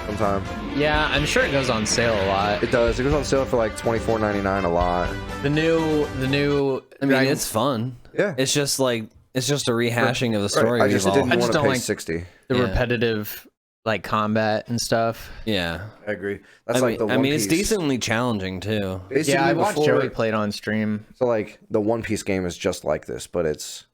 sometime. Yeah, I'm sure it goes on sale a lot. It does. It goes on sale for like $24.99 a lot. The new I mean, it's fun. Yeah. It's just a rehashing of the story. Right. I just we've all- didn't I want just to don't pay like- 60. the Yeah. repetitive like combat and stuff. Yeah. I agree. That's like the One I mean, it's Piece. decently challenging too. Basically, Yeah, I watched before- Joey play it on stream. So like the One Piece game is just like this, but it's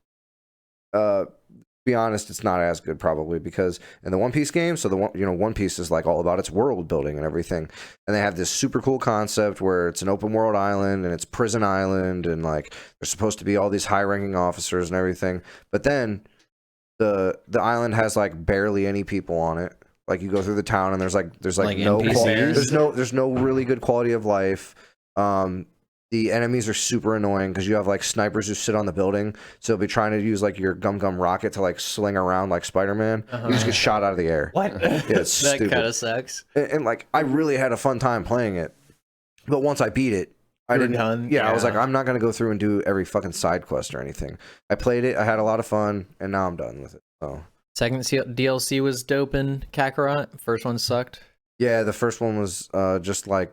be honest, it's not as good probably because in the One Piece game, so One Piece is like all about its world building and everything, and they have this super cool concept where it's an open world island and it's prison island, and like there's supposed to be all these high ranking officers and everything, but then the island has like barely any people on it. Like you go through the town and there's like no there's no really good quality of life. The enemies are super annoying because you have like snipers who sit on the building, so they'll be trying to use like your gum rocket to like sling around like Spider-Man. You just get shot out of the air. What? Yeah, it's That stupid. kind of sucks. And like I really had a fun time playing it, but once I beat it, I didn't. Done? Yeah, I was like, I'm not gonna go through and do every fucking side quest or anything. I played it, I had a lot of fun, and now I'm done with it. So Second DLC was dope in Kakarot. First one sucked. yeah, the first one was just like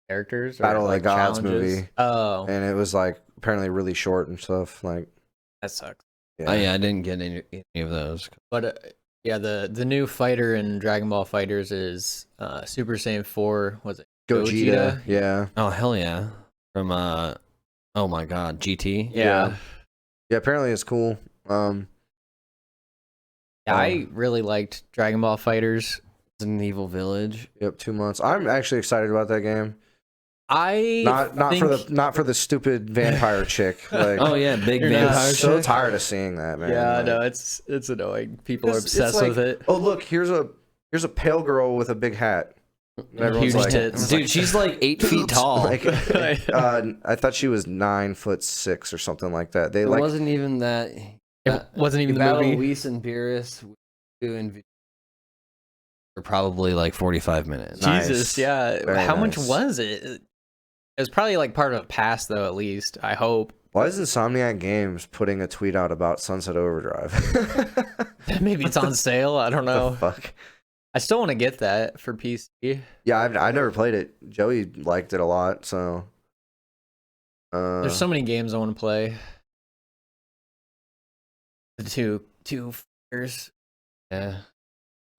Characters or Battle of the like Gods challenges? movie. Oh, And it was like apparently really short and stuff. Like, that sucks. Oh yeah, I didn't get any of those. But yeah, the new fighter in Dragon Ball Fighters is Super Saiyan 4. Was it Gogeta. Yeah. Oh hell yeah! From oh my god, GT. Yeah. Yeah. Apparently it's cool. I really liked Dragon Ball Fighters. Resident Evil Village. Yep. 2 months. I'm actually excited about that game. I Not for the stupid vampire chick. Like, Oh yeah, big You're vampire I'm so chick. tired of seeing that, man. Yeah, Like, no, it's annoying. People are it's obsessed like, with it. Oh look, here's a pale girl with a big hat. And everyone's Huge like, tits. Dude, she's like 8 feet tall. Like, I thought she was 9'6" or something like that. They It like wasn't even that. It wasn't even the battle movie. Luis and Beerus for probably like 45 minutes. Nice. Jesus, yeah. Very How much nice. was it? It was probably like part of a pass, though. At least I hope. Why is Insomniac Games putting a tweet out about Sunset Overdrive? Maybe it's on sale. I don't know. The fuck. I still want to get that for PC. Yeah, I've never played it. Joey liked it a lot, so. There's so many games I want to play. The two fighters. Yeah.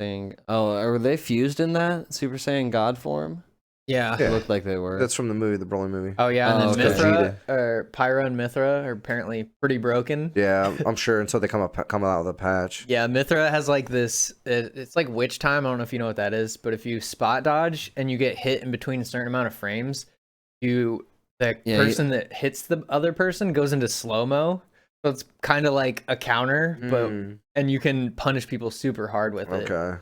Thing. Oh, are they fused in that Super Saiyan God form? Yeah. It looked like they were. That's from the movie, the Broly movie. Oh yeah, and Oh, then okay. Mithra or Pyra and Mithra are apparently pretty broken. Yeah, I'm sure until they come out with a patch. Yeah, Mithra has like this. It's like witch time. I don't know if you know what that is, but if you spot dodge and you get hit in between a certain amount of frames, person that hits the other person goes into slow mo. So it's kind of like a counter, and you can punish people super hard with it. Okay.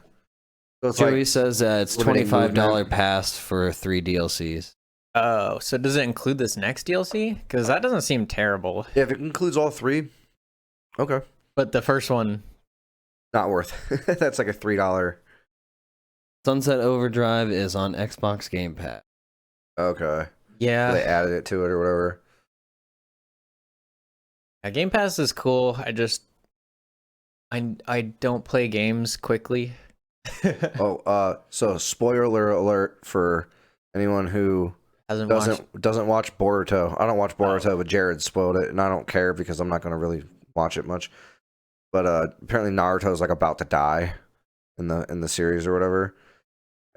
So it's Joey like, says it's limiting $25 movement. pass for 3 DLCs. Oh, so does it include this next DLC? Because that doesn't seem terrible. if it includes all 3, okay. But the first one, Not worth. That's like a $3. Sunset Overdrive is on Xbox Game Pass. Okay. yeah. They added it to it or whatever. Yeah, Game Pass is cool. I don't play games quickly. So spoiler alert for anyone who Hasn't watched. doesn't watch Boruto. I don't watch Boruto, but Jared spoiled it, and I don't care because I'm not going to really watch it much. But apparently Naruto's like about to die in the series or whatever.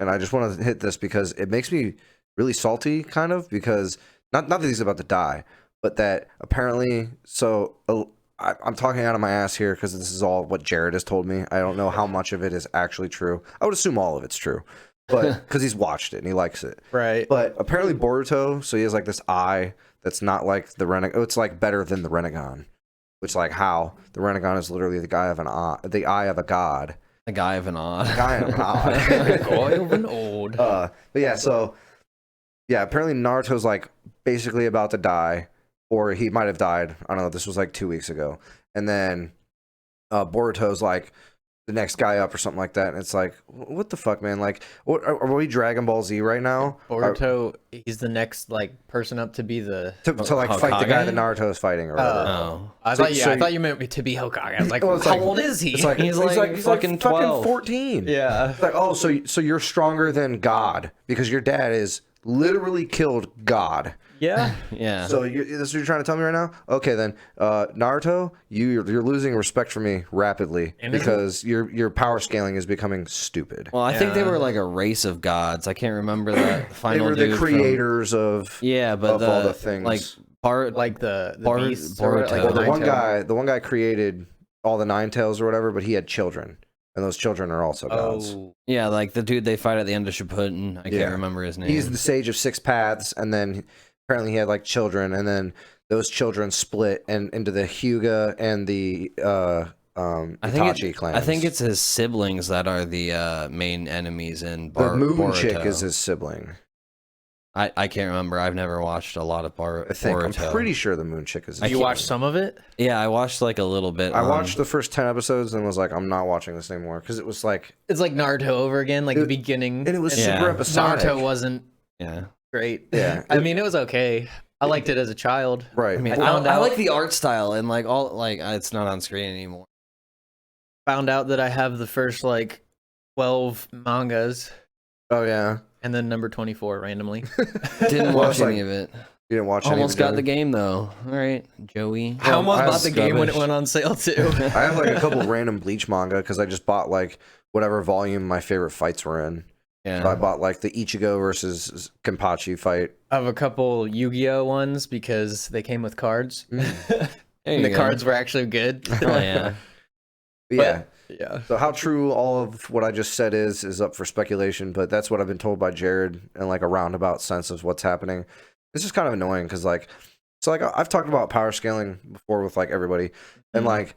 And I just want to hit this because it makes me really salty, kind of, because not that he's about to die, but that apparently I'm talking out of my ass here because this is all what Jared has told me. I don't know how much of it is actually true. I would assume all of it's true, but because he's watched it and he likes it. Right. But apparently Boruto, so he has like this eye that's not like the Renegon. It's like better than the Renegon, which like how the Renegon is literally the eye of a god. A guy of an odd. Guy of an eye. Boy of an old. But yeah, so yeah, apparently Naruto's like basically about to die, or he might have died. I don't know. This was like 2 weeks ago, and then Boruto's like the next guy up or something like that. And it's like, what the fuck, man? Like, what are we Dragon Ball Z right now? Boruto, he's the next like person up to be the. To like fight the guy that Naruto is fighting or whatever. Oh. I thought you meant to be Hokage. I was like, Well, it's how like- old is he? It's like He's like fucking 12. 14. yeah. It's like, oh, so you're stronger than God because your dad is literally killed God. Yeah. Yeah. So this is what you're trying to tell me right now? Okay, then Naruto, you're losing respect for me rapidly And because your power scaling is becoming stupid. Well, I think they were like a race of gods. I can't remember that They final were the dude from- creators of Yeah, but of all the things. like Bart, Like the Boruto. beasts or like well, the Naruto. one guy created all the Nine Tails or whatever, but he had children, and those children are also gods. Oh, Yeah, like the dude they fight at the end of Shippuden. I Yeah. can't remember his name. He's the Sage of Six Paths, and then apparently he had like children, and then those children split and into the Hyuga and the Itachi clans. I think it's his siblings that are the main enemies in the Moon Boruto. chick is his sibling. I can't remember. I've never watched a lot of I think Boruto. I'm pretty sure the Moon chick is. His you sibling. watched some of it? Yeah, I watched like a little bit. I watched the first 10 episodes and was like, I'm not watching this anymore because it was like, It's like Naruto over again, like the beginning. and it was Yeah. super episodic. Naruto wasn't Yeah. great. Yeah. I mean, it was okay. I liked it as a child. Right. I mean, found I out- like the art style and like all like it's not on screen anymore. Found out that I have the first like 12 mangas, Oh yeah. and then number 24 randomly. Didn't Well, watch it's like- any of it. You didn't watch Almost any of got the game though. All right, Joey. I almost I bought was the game when it rubbish. went on sale too. I have like a couple random Bleach manga because I just bought like whatever volume my favorite fights were in. Yeah. So I bought like the Ichigo versus Kenpachi fight. I have a couple Yu-Gi-Oh ones because they came with cards. There And you the go. cards were actually good. Oh yeah. But yeah. Yeah. So how true all of what I just said is up for speculation, but that's what I've been told by Jared in like a roundabout sense of what's happening. It's just kind of annoying because like, so like I've talked about power scaling before with like everybody, and like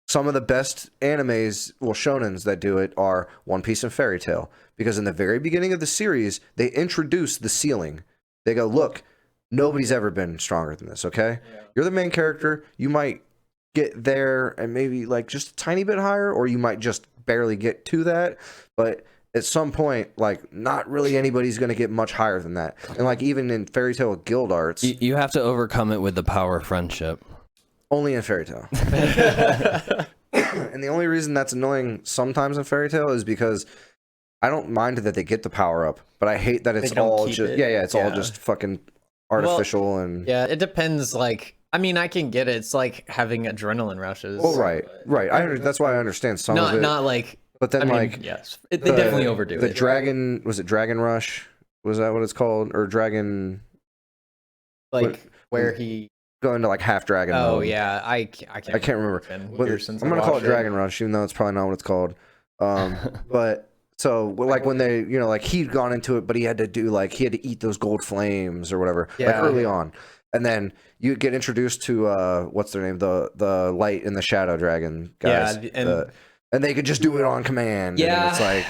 some of the best animes, well, shonens that do it are One Piece and Fairy Tail, because in the very beginning of the series they introduce the ceiling. They go, look, nobody's ever been stronger than this. Okay, you're the main character. You might get there and maybe like just a tiny bit higher, or you might just barely get to that, but at some point like not really anybody's going to get much higher than that. And like even in Fairy Tail Guild Arts, You have to overcome it with the power of friendship. only in Fairy Tail. And the only reason that's annoying sometimes in Fairy Tail is because I don't mind that they get the power up, but I hate that it's don't all keep just it. yeah, it's all Yeah. just fucking artificial and Yeah, it depends. Like, I mean, I can get it. It's like having adrenaline rushes. well, right. That's why I understand some Not of it. not like. But then I mean, like yes, they definitely overdo the it. Dragon, was it Dragon Rush? Was that what it's called? Or Dragon Like where he. go into like half dragon Oh mode? yeah, I can't. I can't remember. It's been But years since I'm I gonna call it watched Dragon Rush, even though it's probably not what it's called. But so like when they, you know, like he'd gone into it, but he had to eat those gold flames or whatever, like Yeah. early on, and then you get introduced to what's their name, the light and the shadow dragon guys, Yeah, and they could just do it on command. Yeah, and it's like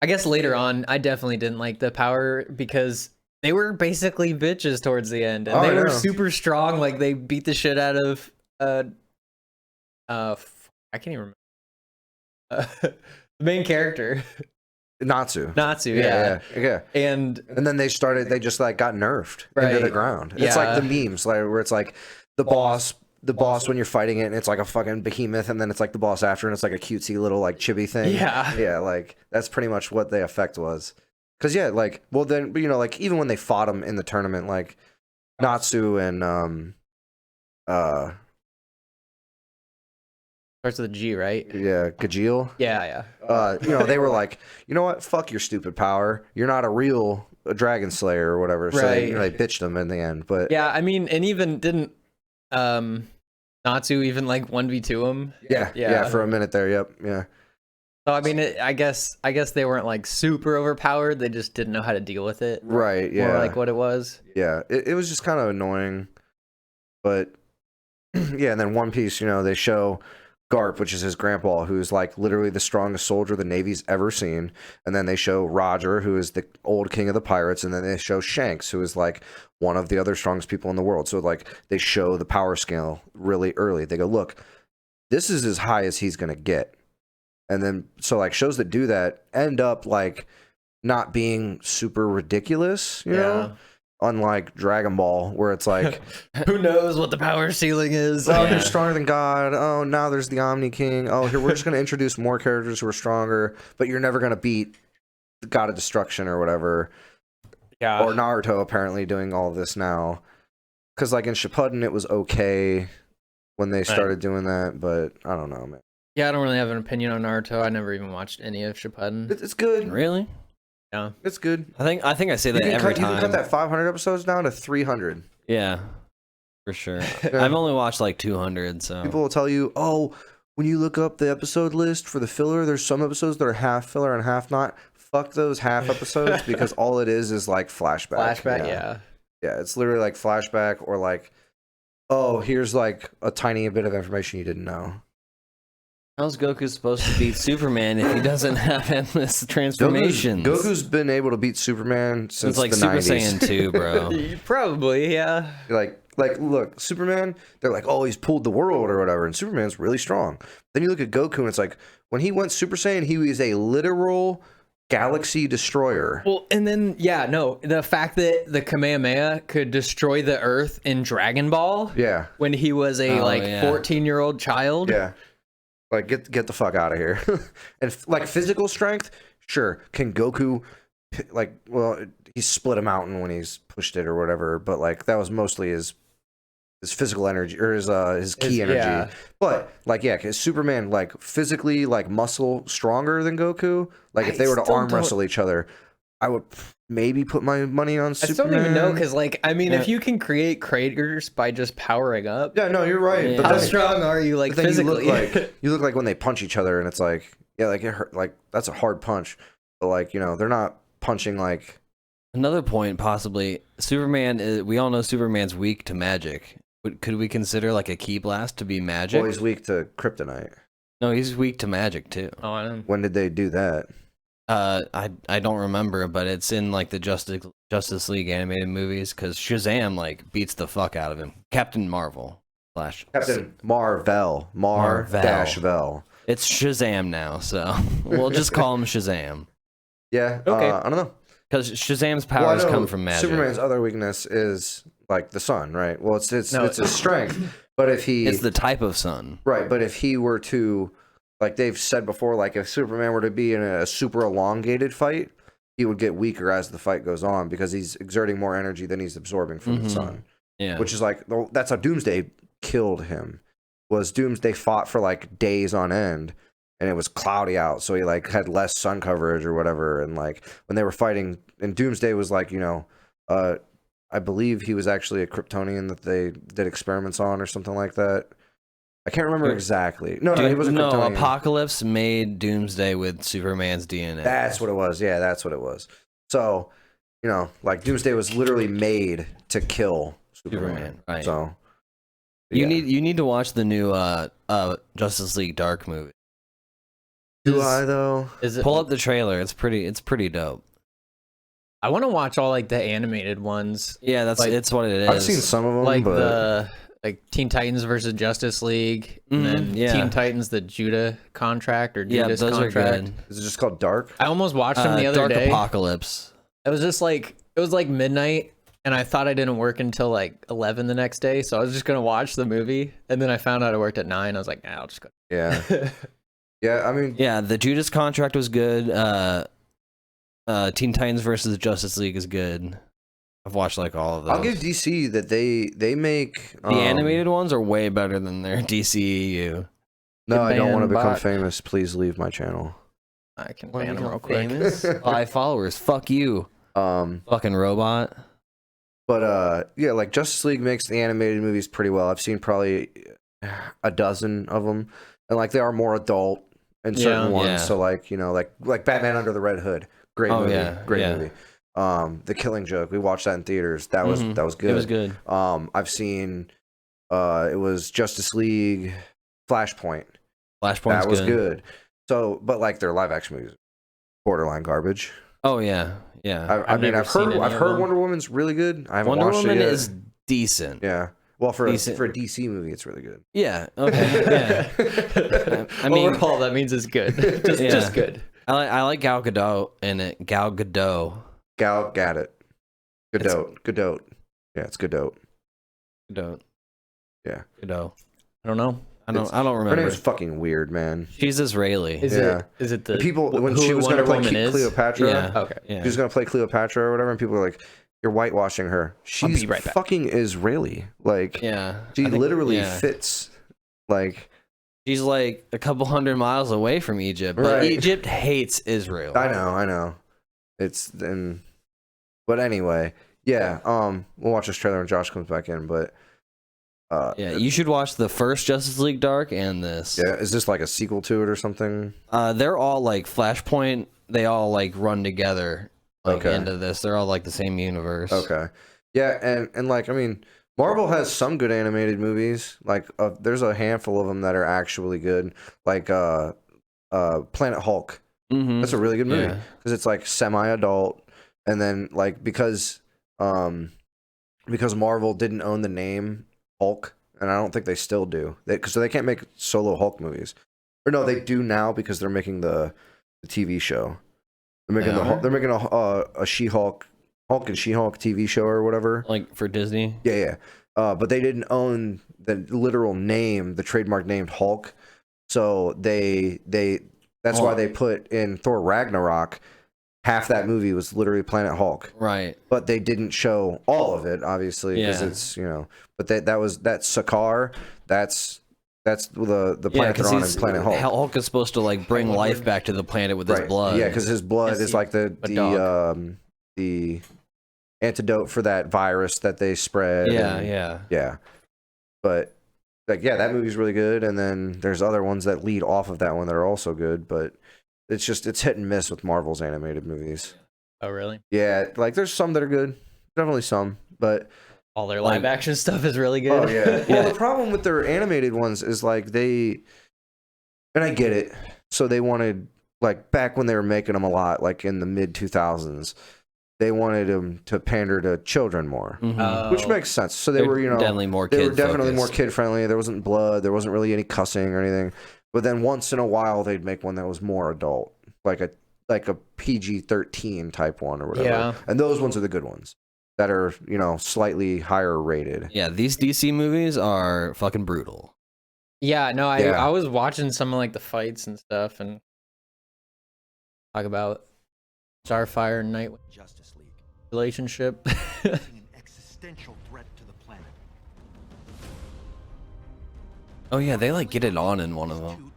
I guess later on, I definitely didn't like the power because they were basically bitches towards the end, and Oh, they I were know. super strong. Like they beat the shit out of I can't even remember the main character, Natsu. Natsu. Yeah. And And then they just like got nerfed into Right. the ground. It's like Yeah. the memes, like where it's like the boss when you're fighting it, and it's like a fucking behemoth, and then it's like the boss after, and it's like a cutesy little like chibi thing. Yeah. Yeah, like that's pretty much what the effect was. Cause yeah, like well then you know like even when they fought him in the tournament, like Natsu and starts with a G, right? yeah Gajeel. Yeah, yeah. You know, they were like, you know what, fuck your stupid power. You're not a real dragon slayer or whatever. So they, you know, they bitched them in the end. But Yeah, I mean, and even didn't Natsu even like 1v2 him? yeah, for a minute there. Yep. Yeah. So I mean, I guess they weren't like super overpowered. They just didn't know how to deal with it. Right. Yeah. More like what it was. Yeah, it was just kind of annoying, but yeah. And then One Piece, you know, they show Garp, which is his grandpa, who's like literally the strongest soldier the Navy's ever seen, and then they show Roger, who is the old king of the pirates, and then they show Shanks, who is like one of the other strongest people in the world. So like they show the power scale really early. They go, look, this is as high as he's gonna get, and then so like shows that do that end up like not being super ridiculous, you know. Unlike Dragon Ball, where it's like, Who knows what the power ceiling is? oh, they're stronger than God. Oh, now there's the Omni King. Oh, here we're just going to introduce more characters who are stronger, but you're never going to beat the God of Destruction or whatever. Yeah. Or Naruto apparently doing all of this now. Because like in Shippuden, it was okay when they started doing that, but I don't know, man. Yeah, I don't really have an opinion on Naruto. I never even watched any of Shippuden. It's good. Really? Yeah. It's good. I think I say You that can, every cut, you time. can cut that 500 episodes down to 300. Yeah. For sure. I've only watched like 200, so People will tell you, oh, when you look up the episode list for the filler, there's some episodes that are half filler and half not. Fuck those half episodes because all it is like flashback. Flashback, yeah. Yeah, it's literally like flashback or like, oh, here's like a tiny bit of information you didn't know. how's Goku supposed to beat Superman if he doesn't have endless transformations? Goku's been able to beat Superman since It's like the Super 90s. Saiyan 2, bro. Probably, yeah. Like, look, Superman, they're like, oh, he's pulled the world or whatever, and Superman's really strong. Then you look at Goku, and it's like, when he went Super Saiyan, he was a literal galaxy destroyer. Well, and then, yeah, no, the fact that the Kamehameha could destroy the Earth in Dragon Ball Yeah. when he was a, 14-year-old child. Yeah. Like, get the fuck out of here. And, like, physical strength, sure. Can Goku, like, well, he split a mountain when he's pushed it or whatever, but, like, that was mostly his physical energy or his ki energy. Yeah. But like, yeah, is Superman like physically like muscle stronger than Goku? Like if they were to arm wrestle each other, I would maybe put my money on Superman. I still don't even know because, like, I mean, if you can create craters by just powering up, yeah, no, you're right. Yeah. But how then, strong are you, like, but then physically? you look like when they punch each other, and it's like, yeah, like it hurt, like that's a hard punch, but like, you know, they're not punching like. Another point, possibly, Superman. We all know Superman's weak to magic. Could we consider like a ki blast to be magic? Well, he's weak to kryptonite. No, he's weak to magic too. Oh, I don't. When did they do that? I don't remember, but it's in like the Justice League animated movies because Shazam like beats the fuck out of him. Captain Marvel slash Captain Marvel. Vel. It's Shazam now, so we'll just call him Shazam. Yeah. Okay. I don't know. Because Shazam's powers come from magic. Superman's other weakness is like the sun, right? Well, it's his strength. But if he, it's the type of sun, right? But if he were to, like they've said before, like if Superman were to be in a super elongated fight, he would get weaker as the fight goes on because he's exerting more energy than he's absorbing from the sun. Yeah, which is like that's how Doomsday killed him. Was Doomsday fought for like days on end, and it was cloudy out, so he like had less sun coverage or whatever. And like when they were fighting, and Doomsday was like, you know, I believe he was actually a Kryptonian that they did experiments on or something like that. I can't remember exactly. No, he wasn't Kryptonian. No, Apocalypse made Doomsday with Superman's DNA. That's what it was. Yeah, that's what it was. So, you know, like Doomsday was literally made to kill Superman. Right. So you need to watch the new Justice League Dark movie. Do I though? Pull up the trailer. It's pretty dope. I want to watch all like the animated ones. Yeah, that's like, it's what it is. I've seen some of them, like but the Teen Titans versus Justice League, and then Teen Titans the Judah contract or Judas those contract. are good. Is it just called Dark? I almost watched them the other Dark day. Apocalypse. It was just like midnight, and I thought I didn't work until like 11 the next day, so I was just gonna watch the movie, and then I found out I worked at 9. I was like, I'll just go. Yeah. Yeah, I mean, Yeah, the Judas contract was good. Teen Titans versus Justice League is good. I've watched like all of those. I'll give DC that they make the animated ones are way better than their DCEU. No, I don't want to become bot. famous. Please leave my channel. I can ban them real quick. 5 followers. Fuck you. Fucking robot. But yeah, like Justice League makes the animated movies pretty well. I've seen probably a dozen of them, and like they are more adult in certain ones. Yeah. So like, you know, like Batman Under the Red Hood, great movie, great movie. The Killing Joke, we watched that in theaters. That was good. It was good. I've seen it was Justice League, Flashpoint. Flashpoint was good. So, but like their live action movies, borderline garbage. Oh yeah. I mean, I've heard Wonder Woman's really good. I haven't Wonder watched Woman it yet. is decent. Yeah. Well, for a Decent. DC movie, it's really good. Yeah. Okay. Yeah. I mean, overall, that means it's good. just good. I like Gal Gadot in it. Gal Gadot. Gal Gadot. Gadot. Yeah, it's Gadot. Gadot. Yeah. Gadot. I don't know. I don't Her remember. name's fucking weird, man. She's Israeli. Is it the people when who she was Wonder gonna play Woman is? Cleopatra? Yeah. Okay. Yeah. She was gonna play Cleopatra or whatever, and people were like, "You're whitewashing her. She's be right back. fucking Israeli. Like, Yeah. she I think- literally yeah. fits. Like, She's like a couple hundred miles away from Egypt, but Right. Egypt hates Israel. I know. It's then, but anyway, yeah. We'll watch this trailer when Josh comes back in. But Yeah, you should watch the first Justice League Dark and this. Yeah, is this like a sequel to it or something? They're all like Flashpoint. They all like run together into this. They're all like the same universe. Okay. Yeah, and like I mean, Marvel has some good animated movies. Like there's a handful of them that are actually good. Like Planet Hulk. Mm-hmm. That's a really good movie because it's like semi-adult, and then like because Marvel didn't own the name Hulk, and I don't think they still do. So they can't make solo Hulk movies. Or no, they do now because they're making the TV show. They're making a She-Hulk, Hulk and She-Hulk TV show or whatever. Like for Disney. Yeah. But they didn't own the literal name, the trademark named Hulk. So that's why they put in Thor Ragnarok. Half that movie was literally Planet Hulk. Right. But they didn't show all of it, obviously, because it's, but that's Sakaar. That's the planet they're on in Planet Hulk. Hulk is supposed to like bring life back to the planet with his blood. Yeah, because his blood is like the antidote for that virus that they spread. Yeah. But like, yeah, that movie's really good, and then there's other ones that lead off of that one that are also good, but it's hit and miss with Marvel's animated movies. Oh, really? Yeah, like there's some that are good, definitely some, but all their live action stuff is really good. Oh yeah. Well, the problem with their animated ones is like and I get it. So they wanted, like back when they were making them a lot, like in the mid 2000s, they wanted them to pander to children more, which makes sense. So they were, definitely more kid friendly. There wasn't blood. There wasn't really any cussing or anything. But then once in a while, they'd make one that was more adult, like a PG-13 type one or whatever. Yeah. And those ones are the good ones that are, slightly higher rated. Yeah, these DC movies are fucking brutal. Yeah, no, I was watching some of like the fights and stuff, and talk about Starfire and Nightwing Justice League relationship. an existential threat to the planet. Oh yeah, they like get it on in one of them.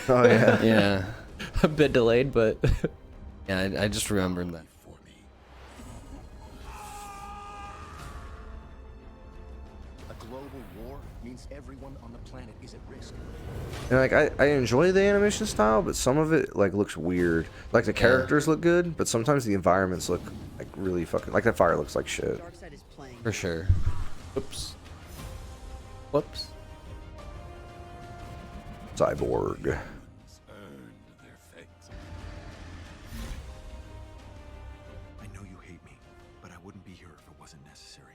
Oh yeah. Yeah. A bit delayed, but Yeah, I just remembered that. A global war means everyone on the planet is at risk. And like I enjoy the animation style, but some of it like looks weird. Like the characters look good, but sometimes the environments look like really fucking like that fire looks like shit. For sure. whoops. Cyborg. I know you hate me, but I wouldn't be here if it wasn't necessary.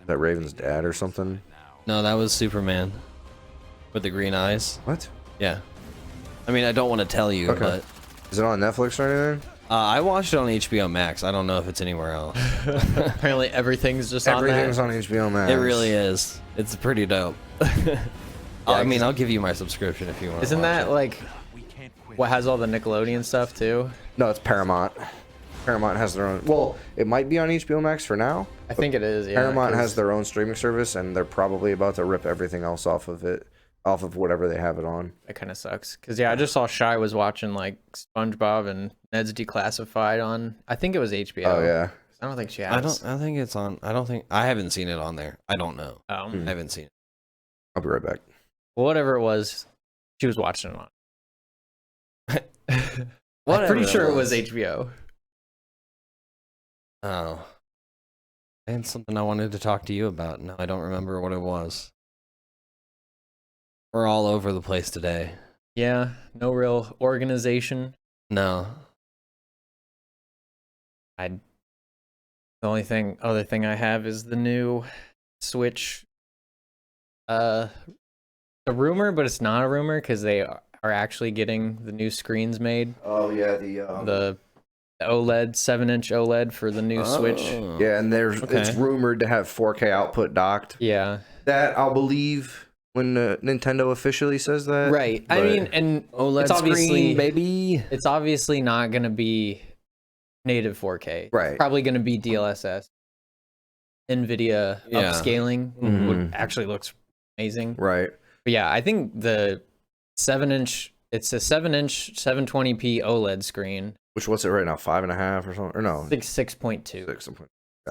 That Raven's dad or something? No, that was Superman with the green eyes. What? Yeah. I mean, I don't want to tell you, but is it on Netflix or anything? I watched it on HBO Max. I don't know if it's anywhere else. Apparently everything's just Everything's on on HBO Max. It really is. It's pretty dope. I mean, I'll give you my subscription if you want. Isn't that like We can't quit. what has all the Nickelodeon stuff too? No, it's Paramount. Paramount has their own. Well, it might be on HBO Max for now. I think it is. Yeah, Paramount 'cause has their own streaming service, and they're probably about to rip everything else off of it, off of whatever they have it on. That kind of sucks. Cause yeah, I just saw Shy was watching like SpongeBob and Ned's Declassified on. I think it was HBO. Oh yeah. I don't think she has. I think it's on. I haven't seen it on there. I don't know. Oh. I haven't seen it. I'll be right back. Whatever it was, she was watching it on. I'm Whatever pretty it sure it was. was HBO. Oh. I had something I wanted to talk to you about. No, I don't remember what it was. We're all over the place today. Yeah, no real organization. No. The only other thing I have is the new Switch. The rumor, but it's not a rumor because they are actually getting the new screens made. Oh yeah, The OLED 7-inch OLED for the new Switch. yeah, and it's rumored to have 4K output docked. Yeah. That I'll believe when Nintendo officially says that. Right. I but- mean, and OLED it's obviously screen, baby. it's obviously not going to be native 4K. Right. It's probably going to be DLSS. NVIDIA Yeah. upscaling Mhm. would actually looks amazing. Right. But yeah, I think the 7-inch, it's a 7-inch 720p OLED screen. What's it right now? 5.5 or something? Or no? 6.2. 6.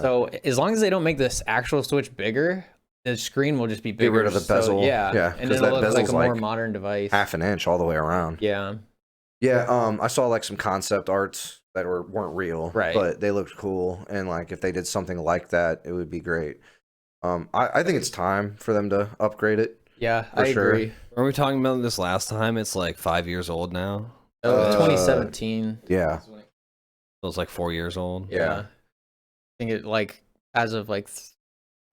So as long as they don't make this actual Switch bigger, the screen will just be bigger. Get rid of the bezel. Yeah, and 'cause it'll that look like bezel's a more modern device. half an inch all the way around. Yeah. Yeah, I saw like some concept arts that weren't real, Right. but they looked cool, and like if they did something like that, it would be great. I think it's time for them to upgrade it. Yeah, For I sure. agree. Were we talking about this last time? It's like 5 years old now. Oh, 2017. Yeah, So it's like 4 years old. Yeah. I think it like as of like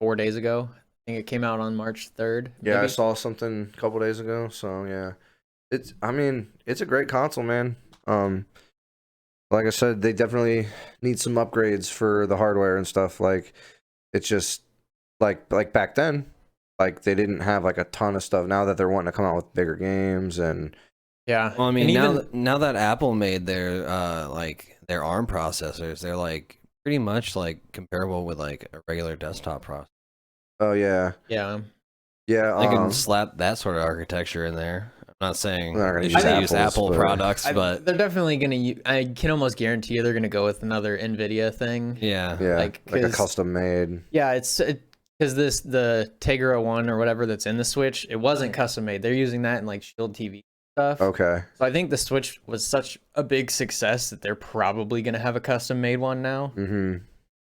4 days ago. I think it came out on March 3rd. yeah. I maybe? saw something a couple days ago, so yeah, it's a great console, man. Like I said, they definitely need some upgrades for the hardware and stuff. Like, it's just like back then, like they didn't have like a ton of stuff. Now that they're wanting to come out with bigger games and Yeah. Well, I mean, And now that Apple made their like their ARM processors, they're like pretty much like comparable with like a regular desktop processor. oh yeah, yeah. yeah. They can slap that sort of architecture in there. I'm not saying They're not gonna they use should use Apple's, Apple but- products, but They're definitely gonna. I can almost guarantee you they're gonna go with another NVIDIA thing. yeah. yeah, like, like a 'cause- custom made. Yeah, it's because the Tegra 1 or whatever that's in the Switch, it wasn't custom made. They're using that in like Shield TV stuff. Okay. So I think the Switch was such a big success that they're probably gonna have a custom made one now. Mm-hmm.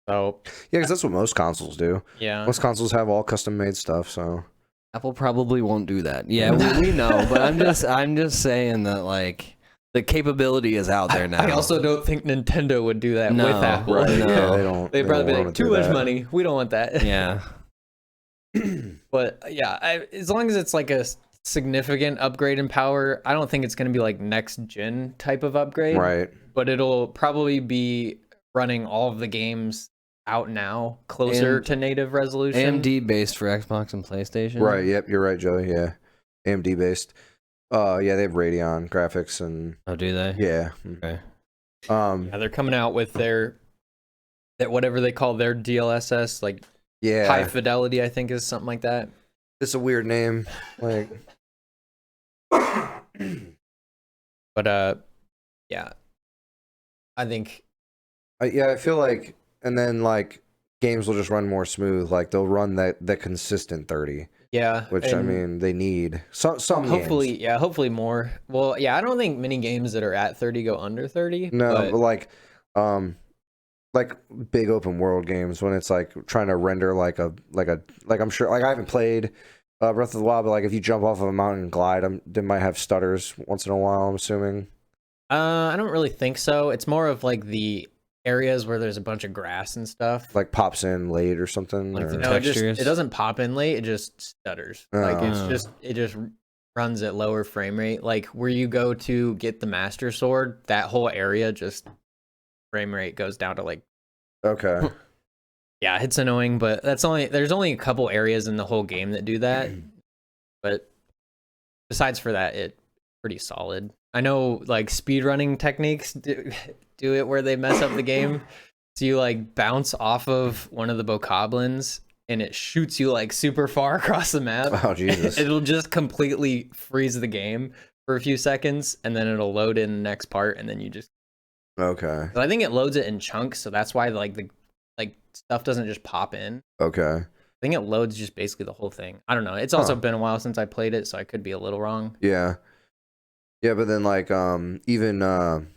So Yeah, because that's what most consoles do. yeah, Most consoles have all custom made stuff. So Apple probably won't do that. Yeah, we know, but I'm just saying that like the capability is out there now. I also don't think Nintendo would do that No, with Apple. right, yeah, no. they don't. They'd probably be wanna like, do too much that. money. We don't want that. Yeah. But yeah, as long as it's like a significant upgrade in power, I don't think it's going to be like next gen type of upgrade. Right. But it'll probably be running all of the games out now closer And to native resolution. AMD based for Xbox and PlayStation. Right. Yep. You're right, Joey. Yeah. AMD based. Yeah, they have Radeon graphics and Oh, do they? yeah. Okay. Yeah, they're coming out with that whatever they call their DLSS, like Yeah. high fidelity, I think is something like that. It's a weird name. Like. But yeah, I think Yeah, I feel like, and then like games will just run more smooth. Like they'll run that consistent 30, yeah, which I and mean they need. Some hopefully, games. yeah, hopefully more. Well, yeah, I don't think many games that are at 30 go under 30. No, but but like big open world games when it's like trying to render like I'm sure like I haven't played Breath of the Wild, but like if you jump off of a mountain and glide, they might have stutters once in a while. I'm assuming. I don't really think so. It's more of like the areas where there's a bunch of grass and stuff. Like pops in late or something. Like or- the No, textures. it doesn't pop in late. It just stutters. Like Oh. it just runs at lower frame rate. Like where you go to get the Master Sword, that whole area just frame rate goes down to like. Okay. Yeah, it's annoying, but there's only a couple areas in the whole game that do that. But besides for that, it's pretty solid. I know like speedrunning techniques do it where they mess up the game. So you like bounce off of one of the bokoblins and it shoots you like super far across the map. Oh Jesus. It'll just completely freeze the game for a few seconds and then it'll load in the next part and then you just. Okay. So I think it loads it in chunks, so that's why like the stuff doesn't just pop in. Okay. I think it loads just basically the whole thing. I don't know. It's also been a while since I played it, so I could be a little wrong. Yeah. Yeah, but then like even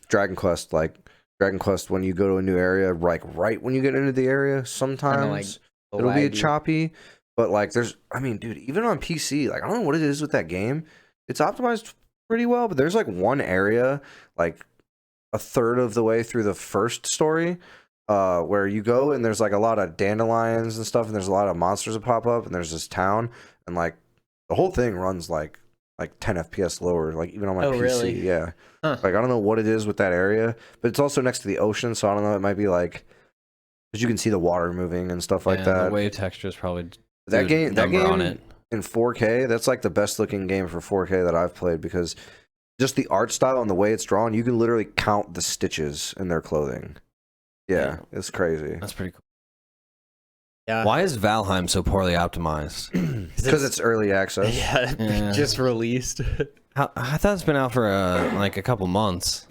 Dragon Quest, when you go to a new area, like right when you get into the area, sometimes it'll be Laggy. choppy. But like I mean, dude, even on PC, like I don't know what it is with that game. It's optimized pretty well, but there's like one area, like a third of the way through the first story, where you go and there's like a lot of dandelions and stuff, and there's a lot of monsters that pop up, and there's this town, and like the whole thing runs like 10 FPS lower, like even on my Oh, PC. really? Yeah. Huh. Like I don't know what it is with that area, but it's also next to the ocean, so I don't know. It might be like because you can see the water moving and stuff like Yeah, that. The wave texture is probably That do a game number on it. in 4K, that's like the best looking game for 4K that I've played because just the art style and the way it's drawn, you can literally count the stitches in their clothing. Yeah, it's crazy. That's pretty cool. Yeah. Why is Valheim so poorly optimized? Because it's early access. Yeah, Yeah. just released. I thought it's been out for like a couple months.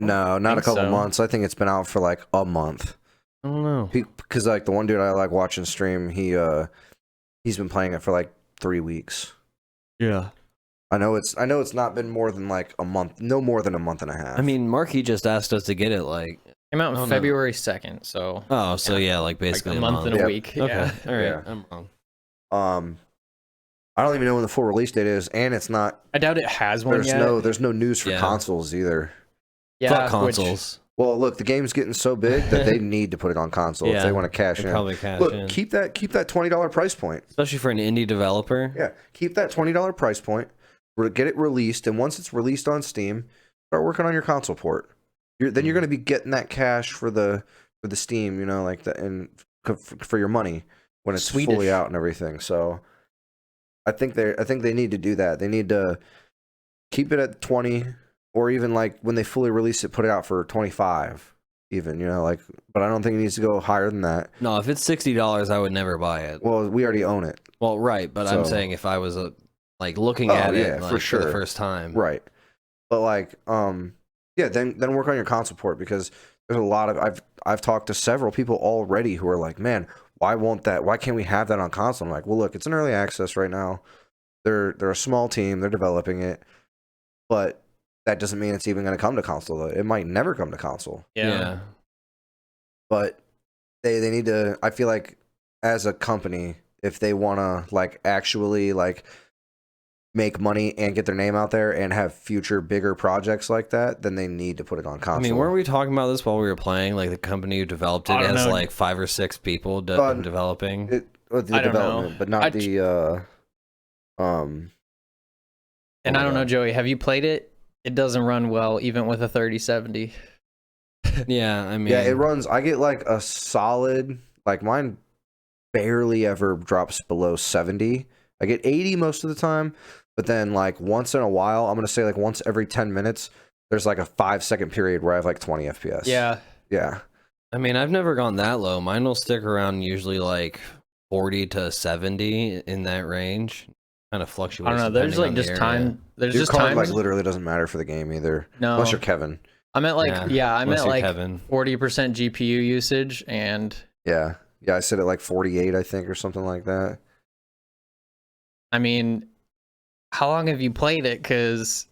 No, not a think couple so. months. I think it's been out for like a month. I don't know. Because like the one dude I like watching stream, he he's been playing it for like 3 weeks. Yeah. I know it's not been more than like a month, no more than a month and a half. I mean, Marky just asked us to get it like. Came out Oh, no. on February 2nd, so Oh, so yeah, like basically like a month and a Yeah. week. Okay, Yeah. all right, Yeah. I'm wrong. I don't even know when the full release date is, and it's not. I doubt it has one yet. There's no news for Yeah. consoles either. Yeah, Fuck which- consoles. Well, look, the game's getting so big that they need to put it on console if Yeah, they want to cash They'll in. probably cash Look, in. keep that $20 price point. Especially for an indie developer. Yeah, keep that $20 price point. Get it released, and once it's released on Steam, start working on your console port. Then you're going to be getting that cash for the Steam, you know, like and for your money when it's Swedish. fully out and everything. So, I think they need to do that. They need to keep it at 20, or even like when they fully release it, put it out for 25. Even, you know, like, but I don't think it needs to go higher than that. No, if it's $60, I would never buy it. Well, we already own it. Well, right, but I'm So- saying if I was like looking at yeah, it for like, sure. for the first time. Right. But like, yeah, then work on your console port, because there's a lot of I've talked to several people already who are like, man, why can't we have that on console? I'm like, well, look, it's an early access right now. They're a small team, they're developing it, but that doesn't mean it's even going to come to console though. It might never come to console. Yeah. But they need to, I feel like as a company, if they want to like actually like make money and get their name out there and have future bigger projects like that, then they need to put it on console. I mean, weren't we talking about this while we were playing? Like the company who developed it I don't has know. like 5 or 6 people developing. the I don't development, know. but not the And oh I my don't know, God. Joey, have you played it? It doesn't run well, even with a 3070. Yeah, I mean, yeah, it runs. I get like a solid, like mine barely ever drops below 70. I get 80 most of the time, but then like once in a while, I'm gonna say like once every 10 minutes, there's like a 5-second period where I have like 20 FPS. Yeah. Yeah. I mean, I've never gone that low. Mine will stick around usually like 40 to 70 in that range. Kind of fluctuates. I don't know. There's depending like on the just area. time. There's Your just card times. like literally doesn't matter for the game either. No. Unless you're Kevin. I'm at like I'm unless at you're like Kevin. 40% GPU usage, and Yeah. Yeah, I sit at like 48, I think, or something like that. I mean, how long have you played it? Because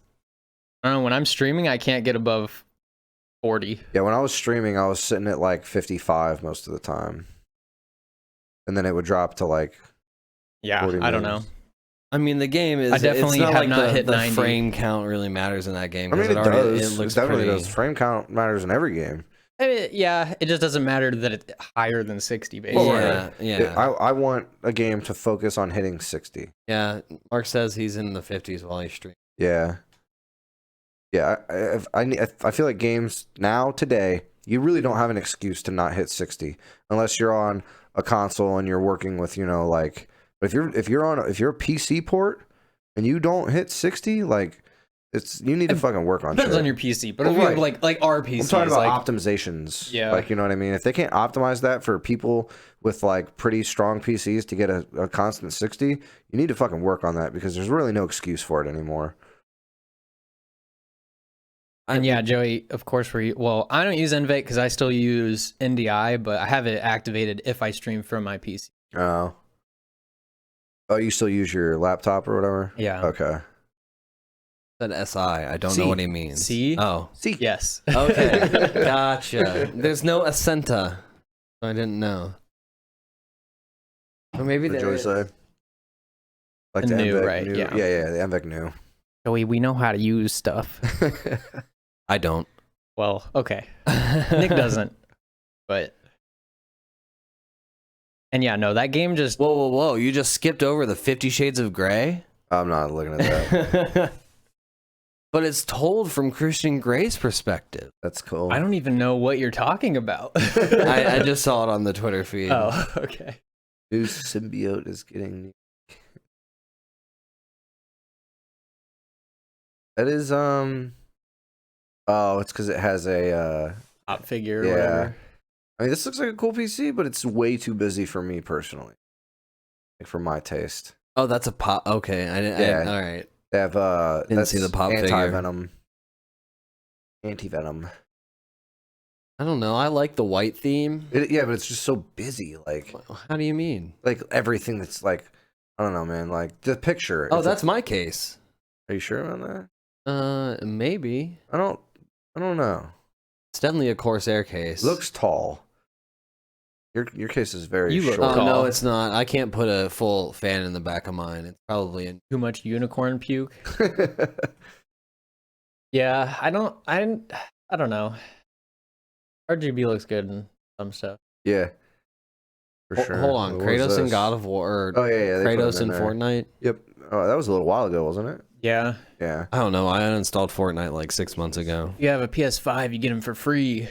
I don't know. When I'm streaming, I can't get above 40. Yeah, when I was streaming, I was sitting at like 55 most of the time. And then it would drop to like Yeah, 40 I don't know. minutes. I mean, the game is. I definitely it's not have like not the, hit the 90. frame count really matters in that game. I 'cause mean, it already, does. It looks definitely pretty. does. Frame count matters in every game. Yeah, it just doesn't matter that it's higher than 60, basically. Well, Yeah. I want a game to focus on hitting 60. Yeah. Mark says he's in the 50s while he's streaming. Yeah. Yeah, I feel like games now, today, you really don't have an excuse to not hit 60. Unless you're on a console and you're working with, you know, like, if you're a PC port and you don't hit 60, like, you need to fucking work on Depends shit. on your PC, but Well, if you have right. like our PCs, I'm talking about like, optimizations. Yeah. Like, you know what I mean? If they can't optimize that for people with like pretty strong PCs to get a constant 60, you need to fucking work on that, because there's really no excuse for it anymore. and yeah, Joey, of course, well, I don't use NVENC because I still use NDI, but I have it activated if I stream from my PC. Oh. Oh, you still use your laptop or whatever? Yeah. Okay. Said SI. I don't C. know what he means. C? Oh. See. Yes. Okay. Gotcha. There's no Ascenta. I didn't know. Or maybe What did there Joey is. say? Like The the new, NVENC right, new. yeah. Yeah, the NVENC new. Joey, we know how to use stuff. I don't. Well, okay. Nick doesn't, but. And yeah, no, that game just. Whoa. You just skipped over the 50 Shades of Grey? I'm not looking at that. But it's told from Christian Grey's perspective. That's cool. I don't even know what you're talking about. I just saw it on the Twitter feed. Oh, okay. New symbiote is getting. That is Oh, it's because it has a Top figure or yeah. whatever. I mean, this looks like a cool PC, but it's way too busy for me personally. Like, for my taste. Oh, that's a pop. Okay. Yeah. All right. They have Didn't see the pop figure. anti-venom. Anti-venom. I don't know. I like the white theme. Yeah, but it's just so busy. Like How do you mean? everything that's like I don't know, man. Like the picture. Oh, that's my case. Are you sure about that? Maybe. I don't know. It's definitely a Corsair case. Looks tall. Your case is very You look short. Oh tall. no, it's not. I can't put a full fan in the back of mine. It's probably in. Too much unicorn puke. Yeah, I don't know. RGB looks good in some stuff. Yeah. For sure. Hold on, What was Kratos and this? God of War. Or Oh yeah, they put Kratos them and in there. Fortnite. Yep. Oh, that was a little while ago, wasn't it? Yeah. Yeah. I don't know. I uninstalled Fortnite like 6 months ago. You have a PS5, you get them for free.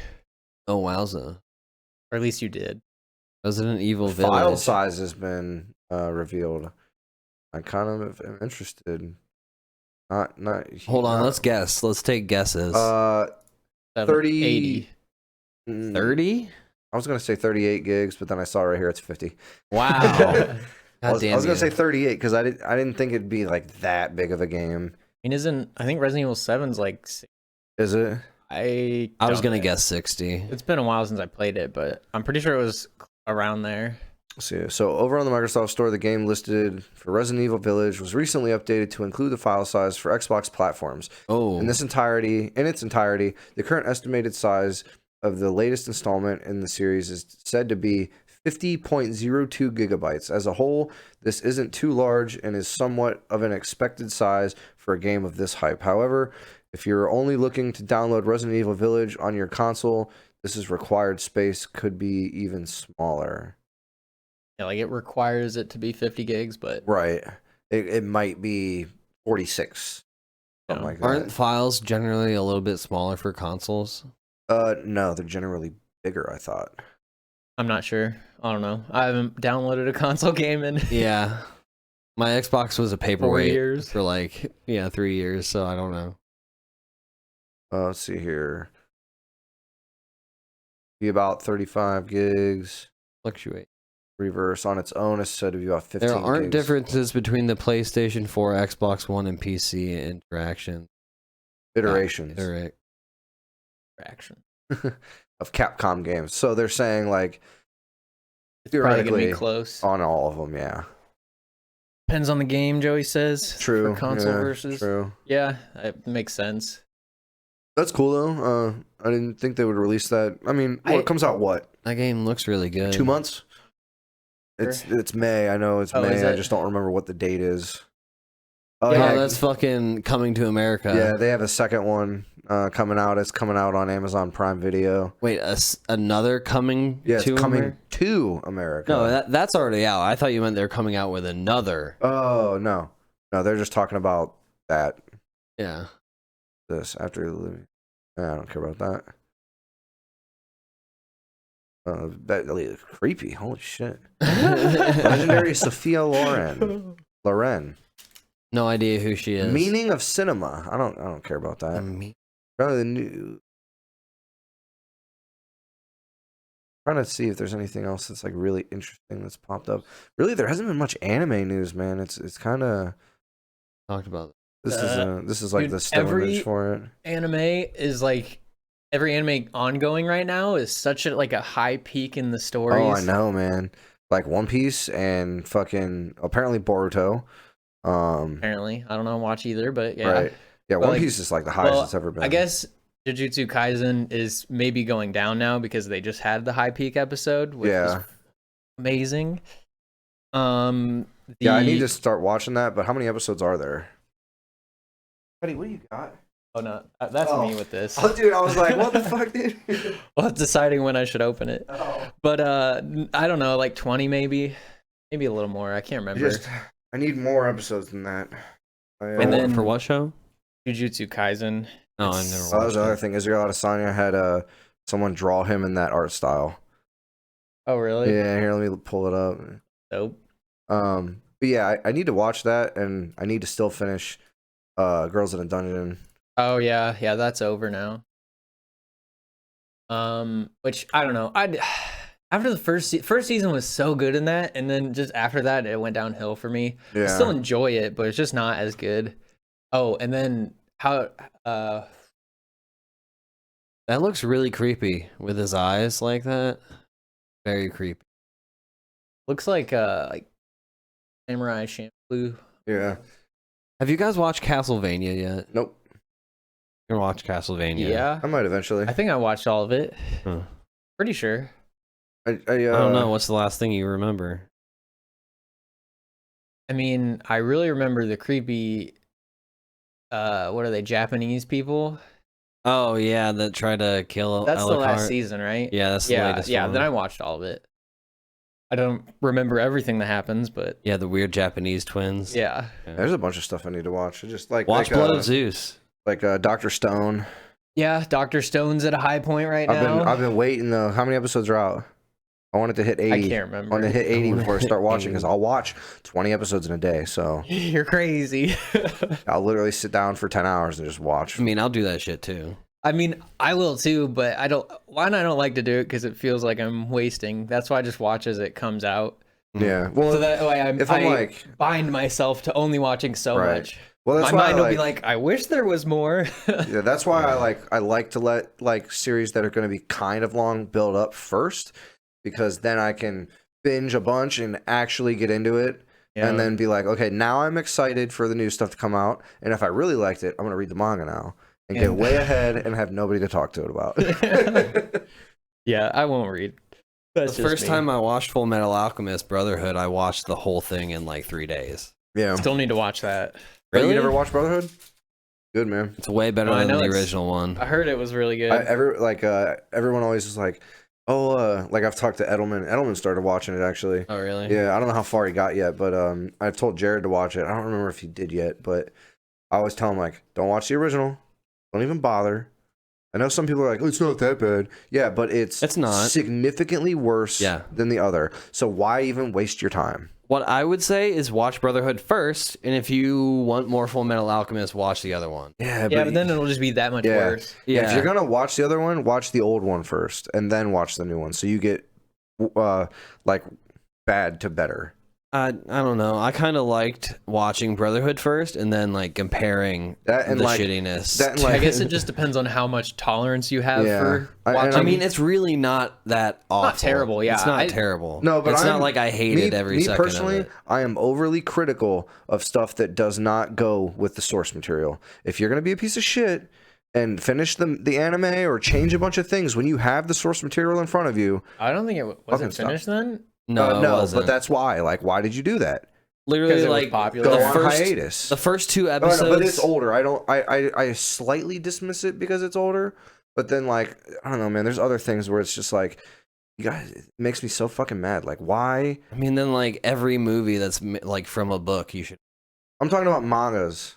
Oh wowza! Or at least you did. Resident Evil The file Village. size has been revealed. I kind of am interested. Not. Hold on, let's guess. Let's take guesses. 30. 80. 30? I was gonna say 38 gigs, but then I saw right here it's 50. Wow. I was gonna say 38 because I didn't think it'd be like that big of a game. I mean, I think Resident Evil 7's like, Is it? I was don't gonna know. guess 60. It's been a while since I played it, but I'm pretty sure it was around there. Let's see. So over on the Microsoft Store, the game listed for Resident Evil Village was recently updated to include the file size for Xbox platforms. Oh, In its entirety, the current estimated size of the latest installment in the series is said to be 50.02 gigabytes. As a whole, this isn't too large and is somewhat of an expected size for a game of this hype. However, if you're only looking to download Resident Evil Village on your console, this is required space could be even smaller. Yeah, like it requires it to be 50 gigs, but Right. It might be 46. Something like that. aren't files generally a little bit smaller for consoles? No, they're generally bigger, I thought. I'm not sure. I don't know. I haven't downloaded a console game in Yeah. My Xbox was a 4 paperweight years. for like 3 years, so I don't know. Let's see here. Be about 35 gigs. Fluctuate. Reverse on its own is said to be about 15 There aren't gigs. differences between the PlayStation 4, Xbox One, and PC interaction. iterations Action. of Capcom games. So they're saying like It's probably gonna be theoretically close. on all of them, yeah. Depends on the game, Joey says. True. For console yeah, versus. True. Yeah, it makes sense. That's cool though. I didn't think they would release that. I mean, it comes out what? That game looks really good. 2 months? It's May. I know it's Oh, is May. I it? just don't remember what the date is. Oh Yeah, yeah, that's fucking Coming to America. yeah. They have a second one coming out. It's coming out on Amazon Prime Video. Wait, another Coming Yeah, it's to coming America? to America. No, that's already out. I thought you meant they're coming out with another. Oh no, they're just talking about that. Yeah. This after living. I don't care about that. That creepy. Holy shit. Legendary Sophia Loren. No idea who she is. Meaning of cinema. I don't care about that. Probably the new. Trying to see if there's anything else that's like really interesting that's popped up. Really, there hasn't been much anime news, man. It's kind of Talked about. this is like dude, the still every- image for it. Anime is like every anime ongoing right now is such a high peak in the stories. Oh, I know, man. Like One Piece and fucking apparently Boruto. Apparently, I don't know watch either, but yeah. Right. Yeah, But, One like, Piece is like the highest well, it's ever been. I guess Jujutsu Kaisen is maybe going down now because they just had the high peak episode, which Yeah. was amazing. Yeah, I need to start watching that, but how many episodes are there? Buddy, what do you got? Oh no, that's Oh. me with this. Oh, dude, I was like, what the fuck, dude? Well, deciding when I should open it. Oh. But I don't know, like 20 maybe a little more. I can't remember. I need more episodes than that. And then- For what show? Jujutsu Kaisen. No, I've never that was watched the other it. thing. Israel Adesanya had someone draw him in that art style. Oh really? Yeah, here, let me pull it up. Dope. But yeah, I need to watch that, and I need to still finish Girls in a Dungeon. Oh yeah, that's over now. Which I don't know. After the first season was so good in that, and then just after that it went downhill for me. Yeah. I still enjoy it, but it's just not as good. Oh, and then how That looks really creepy with his eyes like that. Very creepy. looks like Samurai Champloo. Yeah. Have you guys watched Castlevania yet? Nope. You ever watch Castlevania? Yeah. I might eventually. I think I watched all of it. Huh. Pretty sure. I don't know. What's the last thing you remember? I mean, I really remember the creepy, what are they, Japanese people? Oh yeah, that tried to kill. That's the last Alucard. season, right? Yeah, that's the latest yeah. one. Then I watched all of it. I don't remember everything that happens, but Yeah, the weird Japanese twins. yeah. There's a bunch of stuff I need to watch. I just like Watch like, Blood of Zeus. Like Dr. Stone. Yeah, Dr. Stone's at a high point right now. I've been waiting though. How many episodes are out? I wanted to hit 80. I can't remember. I wanted to hit 80 before I start watching because I'll watch 20 episodes in a day. So You're crazy. I'll literally sit down for 10 hours and just watch. I mean, I'll do that shit too. I mean, I will too, but I don't like to do it because it feels like I'm wasting. That's why I just watch as it comes out. Yeah. Well, So that way I like bind myself to only watching so Right. much. well, that's My why mind I will be like, I wish there was more. yeah, that's why I like to let like series that are going to be kind of long build up first, because then I can binge a bunch and actually get into it. Yeah. And then be like, okay, now I'm excited for the new stuff to come out. And if I really liked it, I'm going to read the manga now and get way ahead and have nobody to talk to it about. Yeah, I won't read. That's The just first me. time I watched Full Metal Alchemist Brotherhood, I watched the whole thing in like 3 days. Yeah. Still need to watch that. Really? Really? You never watched Brotherhood? Good, man. It's way better Oh, I than know the it's- original one. I heard it was really good. Everyone always is like, oh, like I've talked to Edelman. Edelman started watching it actually. Oh really? Yeah, I don't know how far he got yet, but I've told Jared to watch it. I don't remember if he did yet, but I always tell him like, don't watch the original. Don't even bother. I know some people are like, oh, it's not that bad. Yeah, but it's not. significantly worse than the other. So why even waste your time? What I would say is watch Brotherhood first, and if you want more Full Metal Alchemist, watch the other one. Yeah, but then it'll just be that much worse. Yeah, if you're gonna watch the other one, watch the old one first, and then watch the new one, so you get like bad to better. I don't know. I kind of liked watching Brotherhood first, and then like comparing That and the like shittiness. that and like I guess it just depends on how much tolerance you have Yeah. for And watching. I mean, it's really not that awful. not terrible, yeah. It's not terrible. No, but it's not I'm- like I hated every me second personally, of it. I am overly critical of stuff that does not go with the source material. If you're gonna be a piece of shit and finish the anime or change a bunch of things when you have the source material in front of you, I don't think it Fucking wasn't stop. finished then. No, it no, wasn't. but that's why. Like, why did you do that? literally Because it was like popular. Go The on hiatus. The first 2 Oh, episodes. no, but it's older. I slightly dismiss it because it's older, but then like I don't know, man. There's other things where it's just like, you guys, it makes me so fucking mad. Like, why? I mean, then like every movie that's like from a book, you should I'm talking about mangas,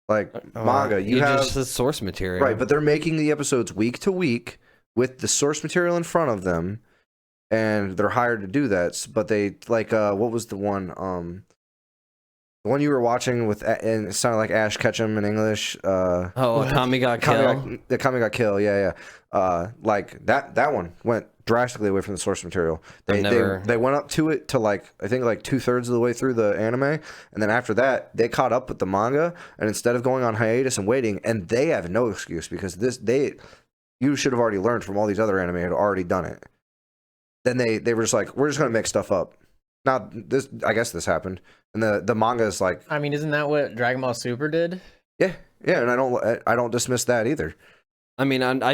like manga. You have just the source material, right, but they're making the episodes week to week with the source material in front of them, and they're hired to do that. But they like, what was the one? The one you were watching with, and it sounded like Ash Ketchum in English. Kami Got Kill. The Kami Got Kill, yeah. Like that one went drastically away from the source material. They went up to it to like, I think like 2/3 of the way through the anime, and then after that they caught up with the manga, and instead of going on hiatus and waiting, and they have no excuse because you should have already learned from all these other anime had already done it. Then they were just like, we're just gonna make stuff up. Now I guess this happened, and the manga is like, I mean, isn't that what Dragon Ball Super did? yeah, and I don't dismiss that either. I mean, I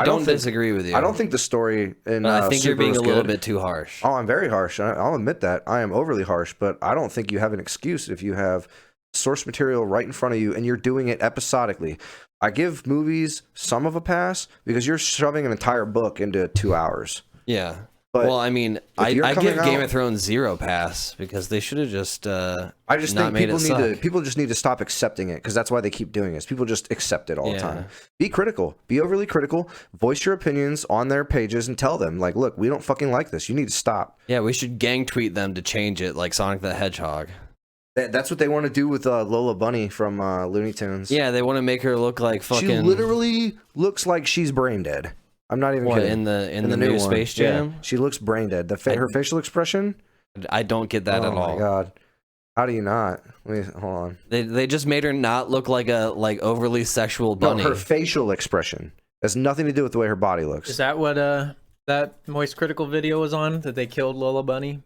don't disagree with you. I don't think the story in But I think you're Super being is a little good. bit too harsh. Oh, I'm very harsh. I'll admit that. I am overly harsh, but I don't think you have an excuse if you have source material right in front of you and you're doing it episodically. I give movies some of a pass because you're shoving an entire book into 2 hours. Yeah. But well, I mean, I you're give coming Game out- of Thrones 0 pass because they should have just I just not think made people just need to stop accepting it because that's why they keep doing this. People just accept it all the Yeah. time. Be critical. Be overly critical. Voice your opinions on their pages and tell them, like, look, we don't fucking like this. You need to stop. Yeah, we should gang tweet them to change it like Sonic the Hedgehog. That's what they want to do with Lola Bunny from Looney Tunes. Yeah, they want to make her look like fucking She literally looks like she's brain dead. I'm not even what, kidding. in the new one. Space Jam. Yeah, she looks brain dead. Her facial expression. I don't get that oh at all. my god, how do you not? Hold on. They just made her not look like a overly sexual bunny. No, her facial expression has nothing to do with the way her body looks. Is that what that Moist Critical video was on? That they killed Lola Bunny?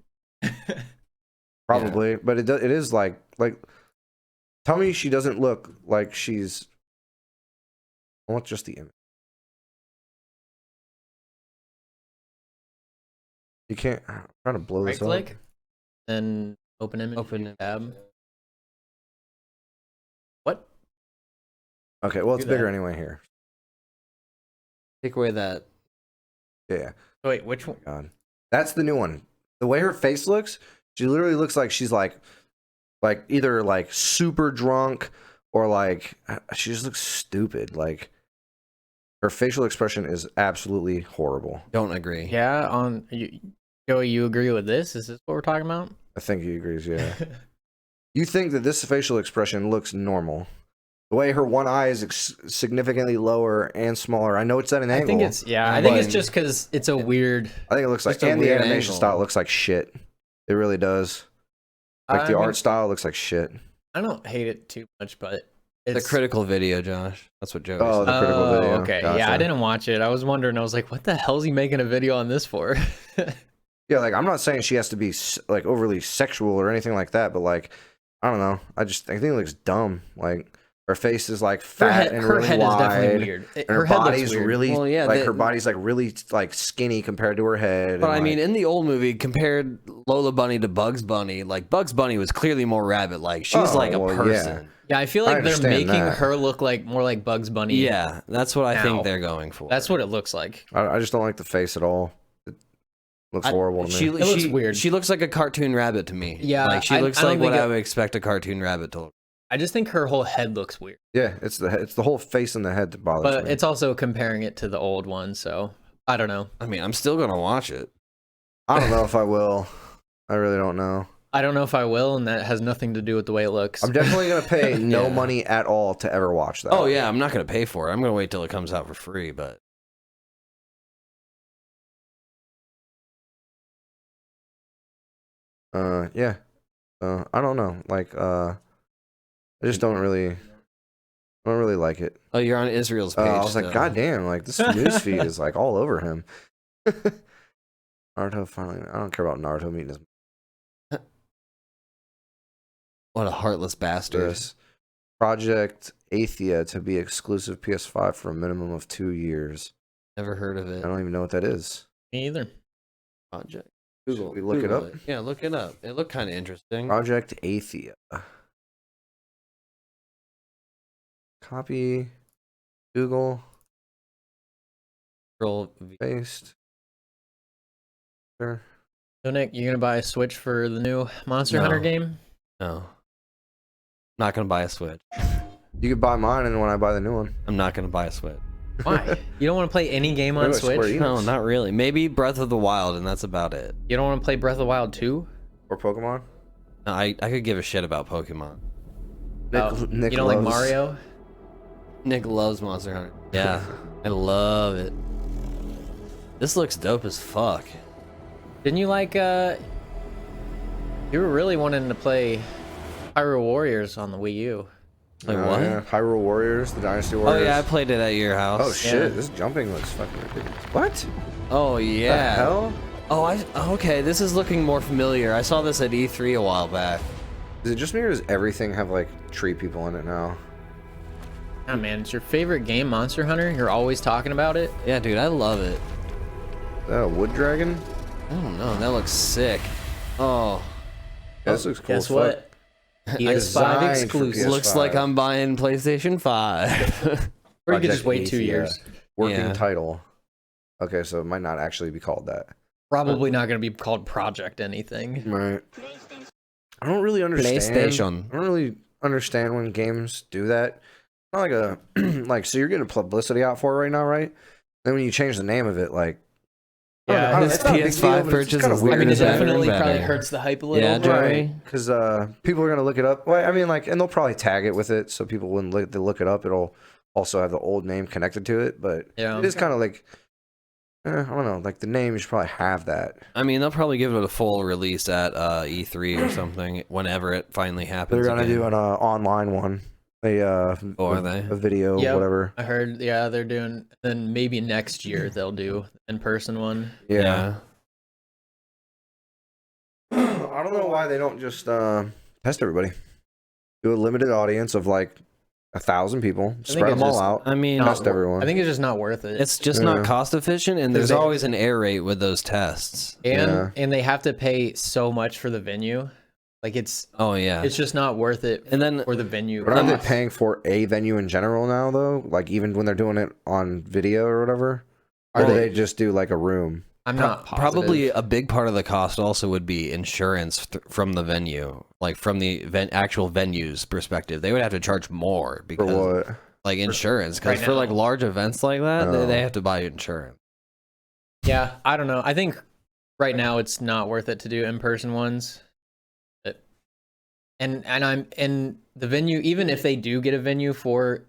Probably, but it is like tell me she doesn't look like she's. I want just the image. You can't. I'm trying to blow Right this up. click, then open image. Open tab. What? Okay, well it's Do bigger that. anyway here. Take away that. Yeah. Wait, which one? God, that's the new one. The way her face looks, she literally looks like she's like either like super drunk or like she just looks stupid. Like her facial expression is absolutely horrible. Don't agree. Yeah, on you, Joey, you agree with this? Is this what we're talking about? I think he agrees. Yeah. You think that this facial expression looks normal? The way her one eye is significantly lower and smaller. I know it's at an angle. I think it's I think it's just because it's a weird. I think it looks like, just a and the weird animation angle. style looks like shit. It really does. Like the I mean, art style looks like shit. I don't hate it too much, but The it's critical video, Josh. That's what Joey Oh, said. the critical video. Okay, Gotcha. yeah, I didn't watch it. I was wondering. I was like, what the hell is he making a video on this for? Yeah, like I'm not saying she has to be like overly sexual or anything like that, but like I don't know. I think it looks dumb. Like her face is like fat and her really head wide. is definitely weird. And her head looks body's weird. really Well, yeah, like her body's like really like skinny compared to her head. But and, I mean, like, in the old movie, compared Lola Bunny to Bugs Bunny, like Bugs Bunny was clearly more rabbit-like. She's Oh, like a well, person. Yeah, I feel I like they're understand making that. her look like more like Bugs Bunny. Yeah, that's what I Now. think they're going for. That's what it looks like. I just don't like the face at all. It looks horrible to me. She, It looks weird. She looks like a cartoon rabbit to me. Yeah, like she I looks don't like what think I it- would expect a cartoon rabbit to look. I just think her whole head looks weird. Yeah, it's the whole face and the head that bothers But me. it's also comparing it to the old one, so I don't know. I mean, I'm still gonna watch it. I don't know if I will. I really don't know. I don't know if I will, and that has nothing to do with the way it looks. I'm definitely gonna pay no Yeah. money at all to ever watch that. Oh yeah, I'm not gonna pay for it. I'm gonna wait till it comes out for free. But Yeah. I don't know. Like, I just don't really like it. oh, you're on Israel's page. I was like, still. God damn! Like this news feed is like all over him. Naruto finally. I don't care about Naruto meeting his What a heartless bastard. this. Project Athia to be exclusive PS5 for a minimum of 2 years. Never heard of I it. don't even know what that is. Me either. Project. Should we look it Google up? Yeah, look it up. It looked kind of interesting. Project Athia. Copy. Google. Scroll- Paste. Sure. So Nick, you gonna buy a Switch for the new Monster No. Hunter game? No, not gonna buy a Switch. You could buy mine, and when I buy the new one. I'm not gonna buy a Switch. Why? You don't want to play any game on Maybe Square Switch? Enix. No, not really. Maybe Breath of the Wild, and that's about it. You don't want to play Breath of the Wild 2? Or Pokemon. No, I could give a shit about Pokemon. Nick You don't like loves- Mario? Nick loves Monster Hunter. Yeah, I love it. This looks dope as fuck. Didn't you like you were really wanting to play Hyrule Warriors on the Wii U. Like what? Yeah. Hyrule Warriors, the Dynasty Oh Warriors. yeah, I played it at your house. Oh shit! Yeah. This jumping looks fucking ridiculous. What? Oh yeah. The hell? Oh, okay. This is looking more familiar. I saw this at E3 a while back. Is it just me or does everything have like tree people in it now? Yeah, man, it's your favorite game, Monster Hunter. You're always talking about it. Yeah, dude, I love it. Is that a wood dragon? I don't know. That looks sick. Oh, Yeah, this looks cool. Guess as fuck. what? PS5 Designed for exclusive. PS5. looks like I'm buying PlayStation 5. Or you could Project just wait 2 Athia. years. Working Yeah. title. Okay, so it might not actually be called that. Probably not going to be called Project anything. Right. I don't really understand. PlayStation. I don't really understand when games do that. Not like a like. So you're getting publicity out for it right now, right? Then when you change the name of it, like Yeah, his it's not a big PS5 deal, but it's purchase kinda is weird. I mean, it Better, definitely better. probably hurts the hype a little. Yeah, Jeremy. because people are gonna look it up. Well, I mean, like, and they'll probably tag it with it, so people when they look it up, it'll also have the old name connected to it. But Yeah. it is kind of like, I don't know, like the name you should probably have that. I mean, they'll probably give it a full release at E3 or something whenever it finally happens. They're gonna again. do an online one, Oh, are they? a video, Yep. whatever. I heard, yeah, they're doing, then maybe next year they'll do in-person one. Yeah. I I don't know why they don't just test everybody. Do a limited audience of like 1,000 people, spread them all out. I mean, test everyone. I think it's just not worth it. It's just not cost efficient, and there's always an error rate with those tests. And they have to pay so much for the venue. Like it's it's just not worth it. And then for the venue. But aren't they paying for a venue in general now though? Like even when they're doing it on video or whatever, or do they just do like a room? I'm not positive. Probably a big part of the cost also would be insurance from the venue, like from the actual venue's perspective. They would have to charge more because for what? Like insurance, because for like large events like that, they have to buy insurance. Yeah, I don't know. I think right now it's not worth it to do in-person ones. And the venue, even if they do get a venue for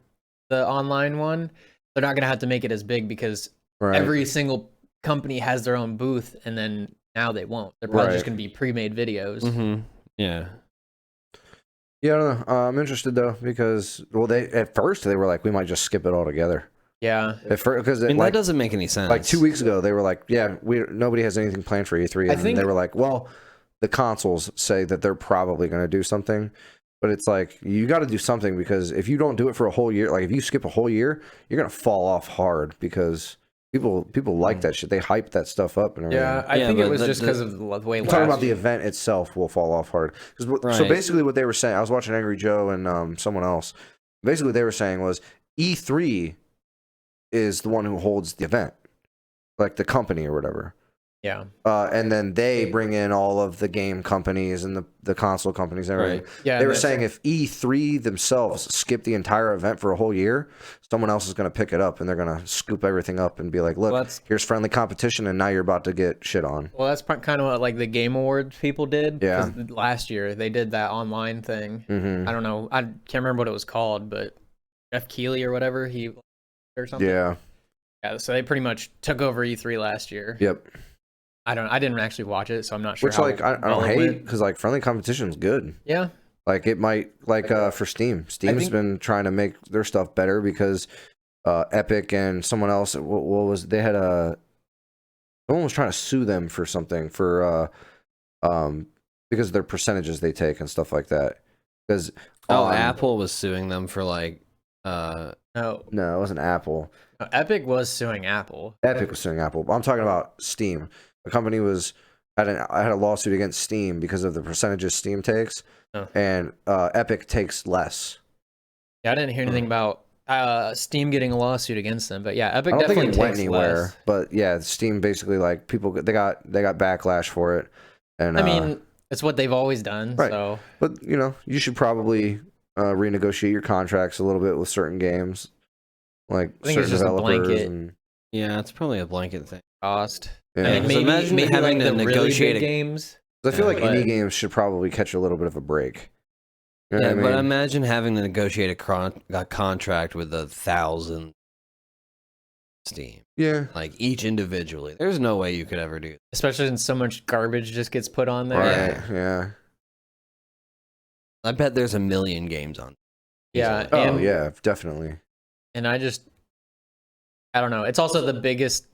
the online one, they're not gonna have to make it as big because every single company has their own booth, and then now they won't. They're probably just gonna be pre-made videos. Yeah. Yeah, I don't know. I'm interested though because they at first they were like we might just skip it all together. Yeah, because that doesn't make any sense. Like 2 weeks ago, they were like, "Yeah, nobody has anything planned for E3," and they were like, "Well, the consoles say that they're probably going to do something," but it's like you got to do something because if you don't do it for a whole year, like if you skip a whole year, you're going to fall off hard because people like that shit. They hype that stuff up and everything. Yeah, I think it was just because of the way. I'm talking about the event itself will fall off hard. So basically, what they were saying, I was watching Angry Joe and someone else. Basically, what they were saying was E3 is the one who holds the event, like the company or whatever. Yeah. And then they bring in all of the game companies and the console companies and everything. Yeah, they were saying if E3 themselves skip the entire event for a whole year, someone else is going to pick it up and they're going to scoop everything up and be like, look, here's friendly competition and now you're about to get shit on. Well, that's kind of what like the Game Awards people did. Yeah. Last year they did that online thing. I don't know. I can't remember what it was called, but Jeff Keighley or whatever, or something. Yeah. Yeah, so they pretty much took over E3 last year. Yep. I didn't actually watch it, so I'm not sure. Which like I don't hate because like friendly competition is good. Yeah. Like it might for Steam. Steam's been trying to make their stuff better because Epic and someone else what was they had someone was trying to sue them for something for because of their percentages they take and stuff like that. Because Apple was suing them for like no, it wasn't Apple. No, Epic was suing Apple. Epic was suing Apple. I'm talking about Steam. The company had a lawsuit against Steam because of the percentages Steam takes, and Epic takes less. Yeah, I didn't hear anything about Steam getting a lawsuit against them, but yeah, Epic I don't definitely think it went takes anywhere. less. But yeah, Steam basically like people they got backlash for it, and I mean it's what they've always done. Right. So, but you should probably renegotiate your contracts a little bit with certain games, like I think certain it's just a developers. blanket. Yeah, it's probably a blanket thing. Cost. Yeah. And maybe having like to the negotiate really big games. I feel like indie games should probably catch a little bit of a break. You know what I mean? But imagine having to negotiate a contract with 1,000 Steam. Yeah. Like each individually. There's no way you could ever do that. Especially since so much garbage just gets put on there. Right. Yeah. I bet there's 1 million games on. Yeah. Oh yeah, definitely. And I don't know. It's also the biggest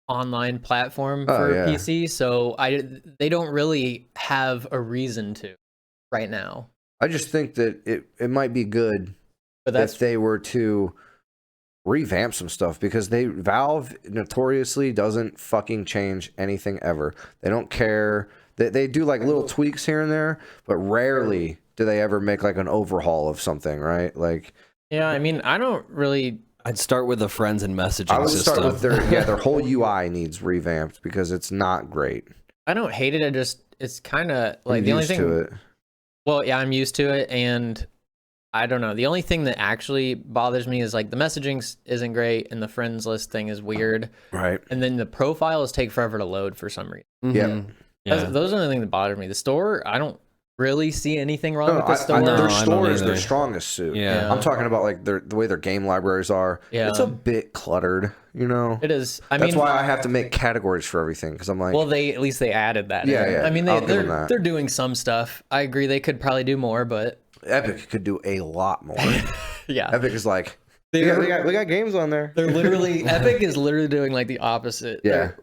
online platform for PC, so they don't really have a reason to right now. I just think that it might be good if they were to revamp some stuff because Valve notoriously doesn't fucking change anything ever. They don't care. They do like little tweaks here and there, but rarely do they ever make like an overhaul of something, right? Like yeah, I mean, I don't really. I'd start with the friends and messaging I would system. start with their whole UI needs revamped because it's not great. I don't hate it. It's kind of like the only thing. To it. Well, yeah, I'm used to it, and I don't know. The only thing that actually bothers me is like the messaging isn't great, and the friends list thing is weird. Right. And then the profiles take forever to load for some reason. Mm-hmm. Yeah. Those are the thing that bother me. The store, I don't really see anything wrong with the store. Their store is their strongest suit. Yeah. I'm talking about like the way their game libraries are. Yeah. It's a bit cluttered, It is. That's why I have to make categories for everything because I'm like, well, at least they added that. Yeah, in. yeah. I mean, I'll give them that. they're doing some stuff. I agree. They could probably do more, but Epic could do a lot more. Yeah. Epic is like, we got games on there. They're literally Epic is literally doing like the opposite. Yeah.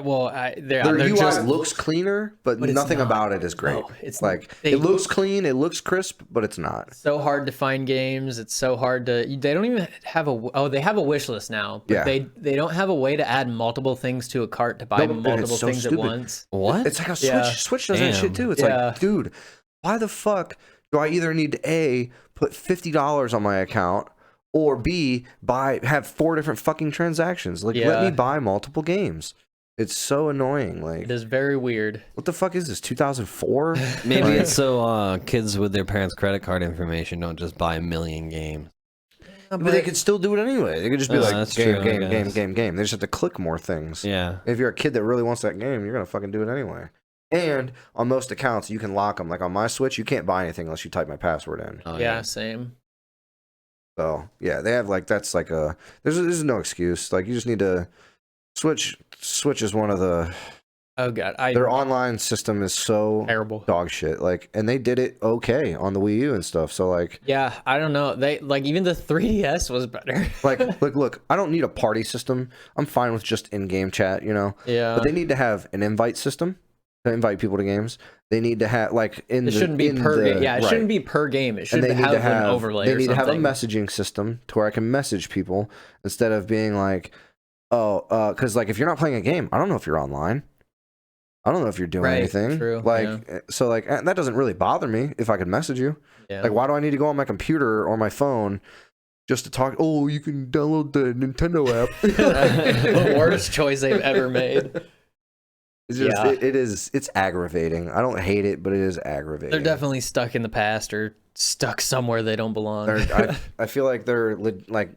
Well, Their they're UI just looks cleaner, but it's nothing not. about it is great. No, it's like they it looks clean, it looks crisp, but it's not. so hard to find games. It's so hard to. They don't even have they have a wish list now, but Yeah. they don't have a way to add multiple things to a cart to buy No, and multiple it's so things stupid. at once. What? It's like a Switch. Yeah. Switch does that shit too. It's Yeah. like, dude, why the fuck do I either need to A, put $50 on my account, or B, have 4 different fucking transactions? Like, let me buy multiple games. It's so annoying. Like, It is very weird. what the fuck is this? 2004? Maybe it's so kids with their parents' credit card information don't just buy a million games. But they could still do it anyway. They could just be like, that's game, true, I game, game, guess. game, game. They just have to click more things. Yeah. If you're a kid that really wants that game, you're gonna fucking do it anyway. And on most accounts, you can lock them. Like on my Switch, you can't buy anything unless you type my password in. Oh, Yeah, same. So yeah, they have like that's like a there's no excuse. Like you just need to Switch is one of the Oh god, their online system is so terrible. dog shit. Like, and they did it okay on the Wii U and stuff. So like, Yeah, I don't know. They like even the 3DS was better. look, I don't need a party system. I'm fine with just in-game chat, you know. Yeah. But they need to have an invite system to invite people to games. They need to have like It shouldn't be per game. Yeah, it shouldn't be per game. It should have an overlay. They need to have a something. messaging system to where I can message people instead of being like, because like if you're not playing a game, I don't know if you're online. I don't know if you're doing anything. True, like, so like that doesn't really bother me if I could message you. Yeah. Like, why do I need to go on my computer or my phone just to talk? Oh, you can download the Nintendo app. The worst choice they've ever made. It's just it's aggravating. I don't hate it, but it is aggravating. They're definitely stuck in the past or stuck somewhere they don't belong. I feel like they're like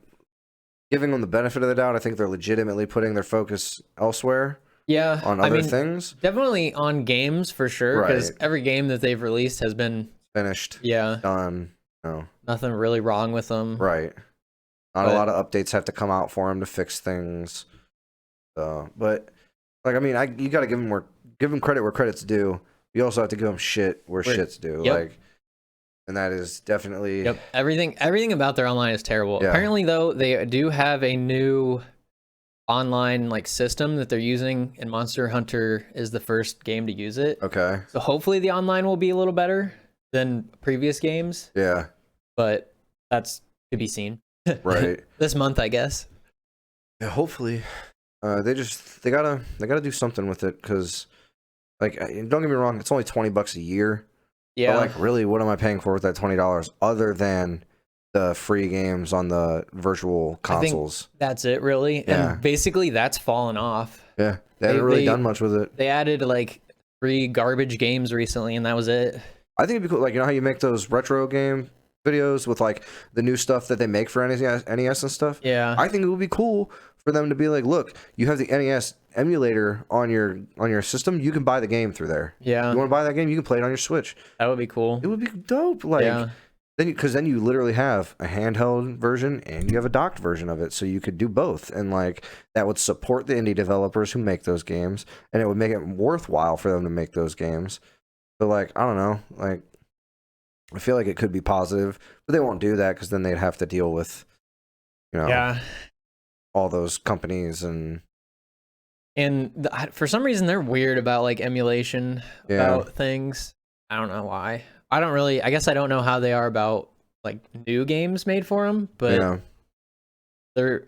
giving them the benefit of the doubt. I think they're legitimately putting their focus elsewhere. Yeah, On other things. Definitely on games for sure, because Right. every game that they've released has been Finished. Yeah. Done. No. Nothing really wrong with them. Right. Not a lot of updates have to come out for them to fix things. So, but like, I mean, you got to give them credit where credit's due. You also have to give them shit where shit's due. Yep. Like, and that is definitely. Yep. Everything about their online is terrible. Yeah. Apparently, though, they do have a new online like system that they're using, and Monster Hunter is the first game to use it. Okay. So hopefully the online will be a little better than previous games. Yeah. But that's to be seen. Right. This month, I guess. Yeah. Hopefully, they gotta do something with it, because, like, don't get me wrong, it's only $20 a year. Yeah. But like, really, what am I paying for with that $20 other than the free games on the virtual consoles? That's it, really. Yeah. And basically, that's fallen off. Yeah, they haven't really done much with it. They added like 3 garbage games recently, and that was it. I think it'd be cool. Like, you know how you make those retro game videos with like the new stuff that they make for NES and stuff? Yeah. I think it would be cool for them to be like, look, you have the NES emulator on your system. You can buy the game through there. Yeah. You want to buy that game? You can play it on your Switch. That would be cool. It would be dope. Like, Yeah. then you literally have a handheld version and you have a docked version of it, so you could do both, and like that would support the indie developers who make those games, and it would make it worthwhile for them to make those games. So like, I don't know, like, I feel like it could be positive, but they won't do that because then they'd have to deal with, you know, all those companies and for some reason they're weird about like emulation about things. I don't know why. I guess I don't know how they are about like new games made for them, but they're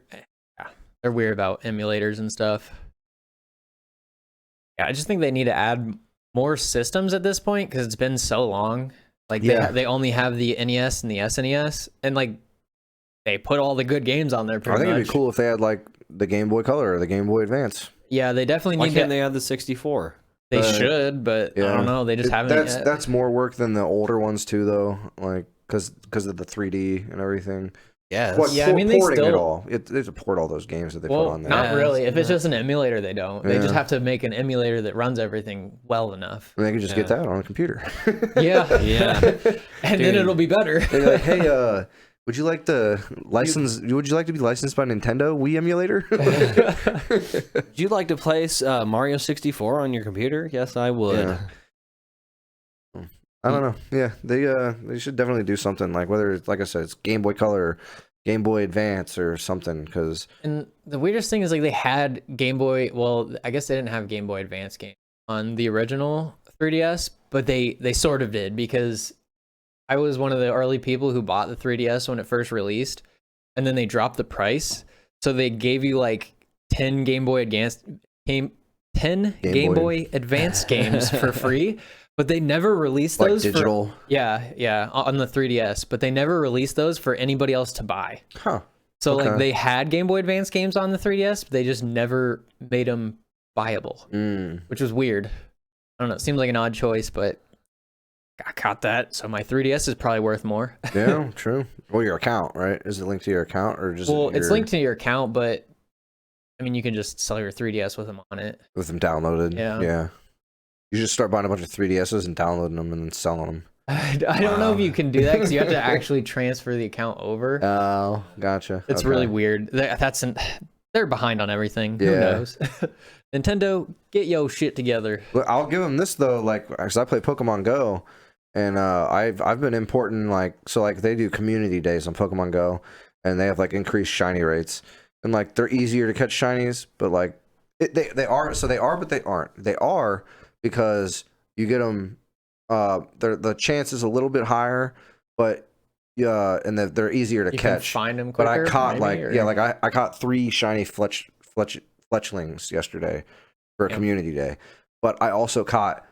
weird about emulators and stuff. Yeah, I just think they need to add more systems at this point, because it's been so long. Like they only have the NES and the SNES, and like they put all the good games on there. I think it'd be cool if they had like the Game Boy Color or the Game Boy Advance. Yeah, they definitely Why need can't to. they have the 64? They should, but I don't know. They just haven't yet. That's more work than the older ones too, though. Like, because of the 3D and everything. Yeah. I mean, they porting still it all. They support all those games that they put on there. Not really. If it's just an emulator, they don't. They just have to make an emulator that runs everything well enough. And they can just get that on a computer. Yeah. Yeah. And then it'll be better. They're like, hey, would you like to be licensed by Nintendo Wii emulator? Would you like to play Mario 64 on your computer? Yes, I would. Yeah. I don't know. Yeah, they should definitely do something, like, whether it's, like I said, it's Game Boy Color, or Game Boy Advance or something, because And the weirdest thing is like they had Game Boy. Well, I guess they didn't have Game Boy Advance game on the original 3DS, but they sort of did, because I was one of the early people who bought the 3DS when it first released, and then they dropped the price, so they gave you like 10 Game Boy Advance Game Boy Advance games for free. But they never released like those digital. Yeah, on the 3DS. But they never released those for anybody else to buy. Huh. So Okay. like they had Game Boy Advance games on the 3DS, but they just never made them buyable, which was weird. I don't know. It seemed like an odd choice, but I caught that. So my 3DS is probably worth more. Yeah, true. Well, your account, right? Is it linked to your account or just? Well, it's linked to your account, but I mean, you can just sell your 3DS with them on it. with them downloaded. Yeah. Yeah. You just start buying a bunch of 3DSs and downloading them and then selling them. I don't know if you can do that because you have to actually transfer the account over. Oh, gotcha. It's Okay. really weird. They're behind on everything. Who Yeah. knows? Nintendo, get yo shit together. Look, I'll give them this though, like, because I play Pokemon Go, and I've been importing like they do community days on Pokemon Go, and they have like increased shiny rates, and like they're easier to catch shinies, but like they are but they aren't. They are because you get them. The chance is a little bit higher, but and they're easier to You can catch. find them But quicker. I caught maybe, I caught 3 shiny fletchlings yesterday for a community day, but I also caught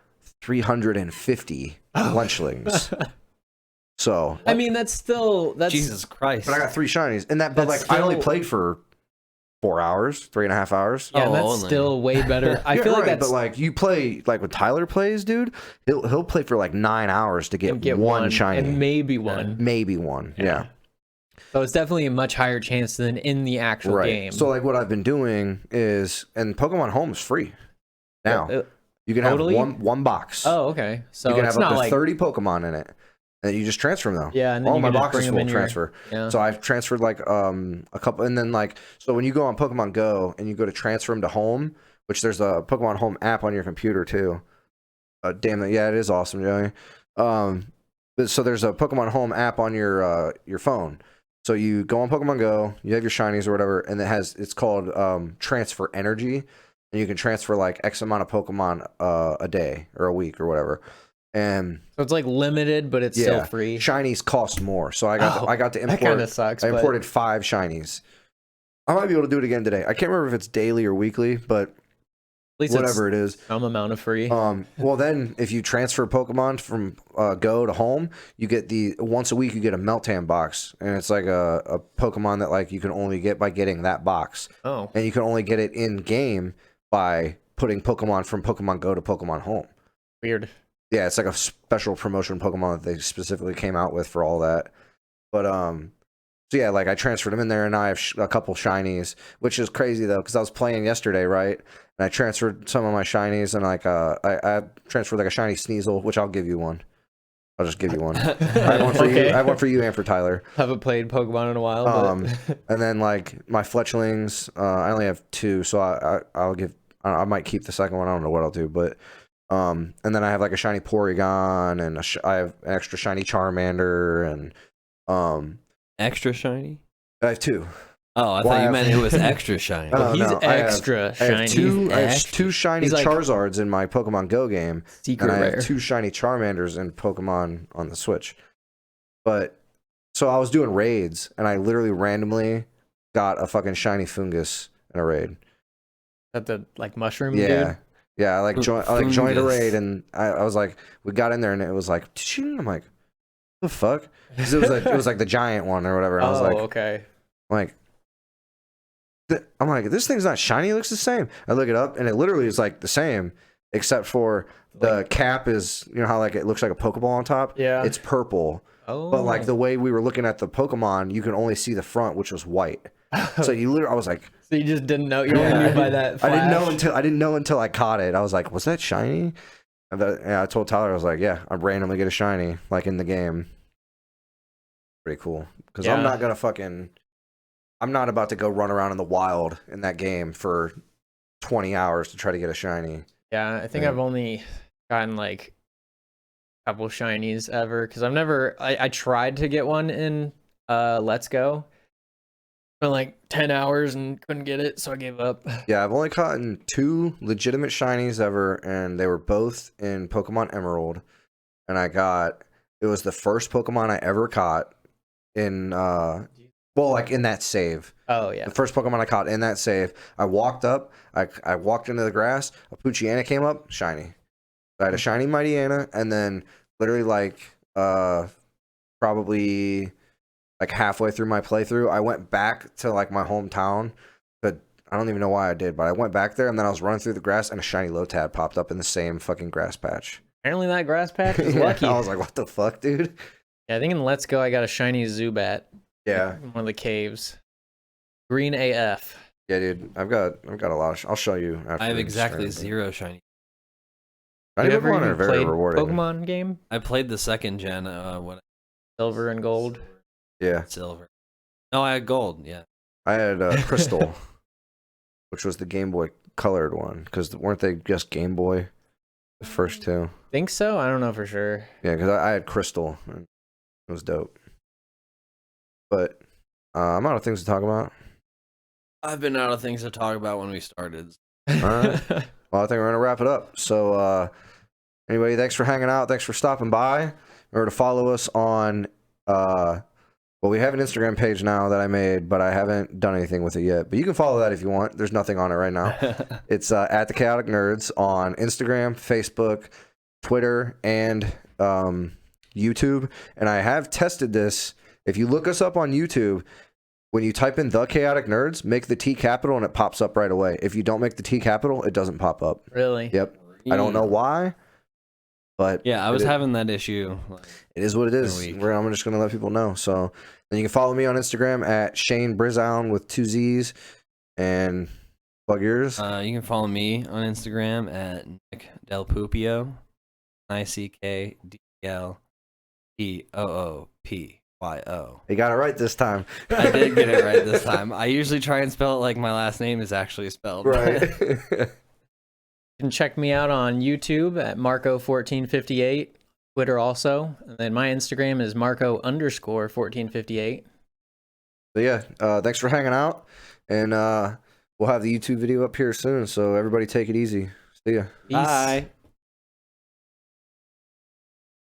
350 fletchlings. So I mean, that's Jesus Christ. but I got 3 shinies, and but like I only played for 4 hours, 3.5 hours. yeah, Oh, that's only. still way better. I Yeah, feel like right, that's but like you play like when Tyler plays, dude, he'll play for like 9 hours to get one shiny, and maybe one. maybe one. Yeah. So it's definitely a much higher chance than in the actual Right. game. So like what I've been doing is, and Pokemon Home is free now. You can totally? have one box. Oh, okay. So you can it's have up not to like 30 Pokemon in it, and you just transfer them though. Yeah, and then all you my can just boxes bring 'em will in your- transfer. Yeah. So I've transferred like a couple, and then like so when you go on Pokemon Go and you go to transfer them to Home, which there's a Pokemon Home app on your computer too. Damn it, yeah, it is awesome, Joey. So there's a Pokemon Home app on your phone. So you go on Pokemon Go, you have your shinies or whatever, and it's called Transfer Energy, and you can transfer like X amount of Pokemon a day or a week or whatever. And so it's like limited, but it's still free. Shinies cost more, so I got to import. That kind of sucks. I but imported 5 shinies. I might be able to do it again today. I can't remember if it's daily or weekly, but at least whatever it is. some amount of free. Well, then if you transfer Pokemon from Go to Home, you get once a week you get a Meltan box, and it's like a Pokemon that like you can only get by getting that box, Oh, and you can only get it in game by putting Pokemon from Pokemon Go to Pokemon Home. weird. Yeah, it's like a special promotion Pokemon that they specifically came out with for all that. But so yeah, like I transferred them in there, and now I have a couple shinies, which is crazy though, because I was playing yesterday, right? And I transferred some of my shinies, and like I transferred like a shiny Sneasel, which I'll give you one. I'll just give you one. I have one for you. I have one for you and for Tyler. Haven't played Pokemon in a while. But And then like my fletchlings, I only have 2, so I'll give. I might keep the second one. I don't know what I'll do, but and then I have like a shiny Porygon, and I have an extra shiny Charmander, and Extra shiny? I have 2. Oh, I Well, thought I you have- meant it was extra shiny. Oh, he's no, I have- extra I shiny. have 2 shiny He's like- Charizards in my Pokemon Go game, Secret and I rare. have 2 shiny Charmanders in Pokemon on the Switch. But so I was doing raids, and I literally randomly got a fucking shiny Fungus in a raid. At the like mushroom Yeah. dude. Yeah, I joined a Fungus. raid, and I was like, we got in there, and it was like, "Tching." I'm like, the fuck? 'Cause it was like the giant one or whatever. And I was like, okay. I'm like, this thing's not shiny. It looks the same. I look it up, and it literally is like the same, except for the cap is, you know how like it looks like a Pokeball on top. Yeah. It's purple, Oh. but like the way we were looking at the Pokemon, you can only see the front, which was white. So you literally, I was like, So you just didn't know. You only knew by that. I didn't flash. know until I caught it. I was like, was that shiny? And I told Tyler, I was like, yeah, I randomly get a shiny like in the game. Pretty cool, because Yeah. I'm not about to go run around in the wild in that game for 20 hours to try to get a shiny. Yeah, I think Yeah. I've only gotten like a couple shinies ever because I tried to get one in Let's Go, For like 10 hours and couldn't get it, so I gave up. Yeah, I've only caught 2 legitimate shinies ever, and they were both in Pokemon Emerald. And it was the first Pokemon I ever caught in, like in that save. Oh, yeah. The first Pokemon I caught in that save. I walked up, I walked into the grass, a Poochyena came up, shiny. I had a shiny Mightyena, and then literally like, probably like halfway through my playthrough, I went back to like my hometown, but I don't even know why I did, but I went back there, and then I was running through the grass, and a shiny Lotad popped up in the same fucking grass patch. Apparently that grass patch is Yeah, lucky. I was like, what the fuck, dude? Yeah, I think in Let's Go I got a shiny Zubat. Yeah. In one of the caves. Green AF. Yeah, dude. I've got a lot of I'll show you after. I have the exactly stream. 0 shiny. Shiny You ever Pokemon even are very played rewarding. Pokemon game? I played the 2nd gen. Silver and gold. Yeah. Silver. No, I had gold. Yeah. I had Crystal, which was the Game Boy colored one, because weren't they just Game Boy, the first 2? Think so? I don't know for sure. Yeah, because I had Crystal, and it was dope. But I'm out of things to talk about. I've been out of things to talk about when we started. All right. Well, I think we're gonna wrap it up. So, anybody, thanks for hanging out. Thanks for stopping by. Remember to follow us on. Well, we have an Instagram page now that I made, but I haven't done anything with it yet. But you can follow that if you want. There's nothing on it right now. It's at TheChaoticNerdz on Instagram, Facebook, Twitter, and YouTube. And I have tested this. If you look us up on YouTube, when you type in TheChaoticNerdz, make the T capital and it pops up right away. If you don't make the T capital, it doesn't pop up. Really? Yep. I don't know why, but Yeah, I was having that issue. it is what it is. I'm just going to let people know. So then you can follow me on Instagram at Shane Brizown with 2 Z's, and plug yours. You can follow me on Instagram at Nick Del Pupio, NickDelPooPyo. You got it right this time. I did get it right this time. I usually try and spell it like my last name is actually spelled. Right. You can check me out on YouTube at Marco1458, Twitter also, and then my Instagram is Marco_1458. So yeah, thanks for hanging out, and we'll have the YouTube video up here soon. So everybody take it easy. See ya. Peace. Bye.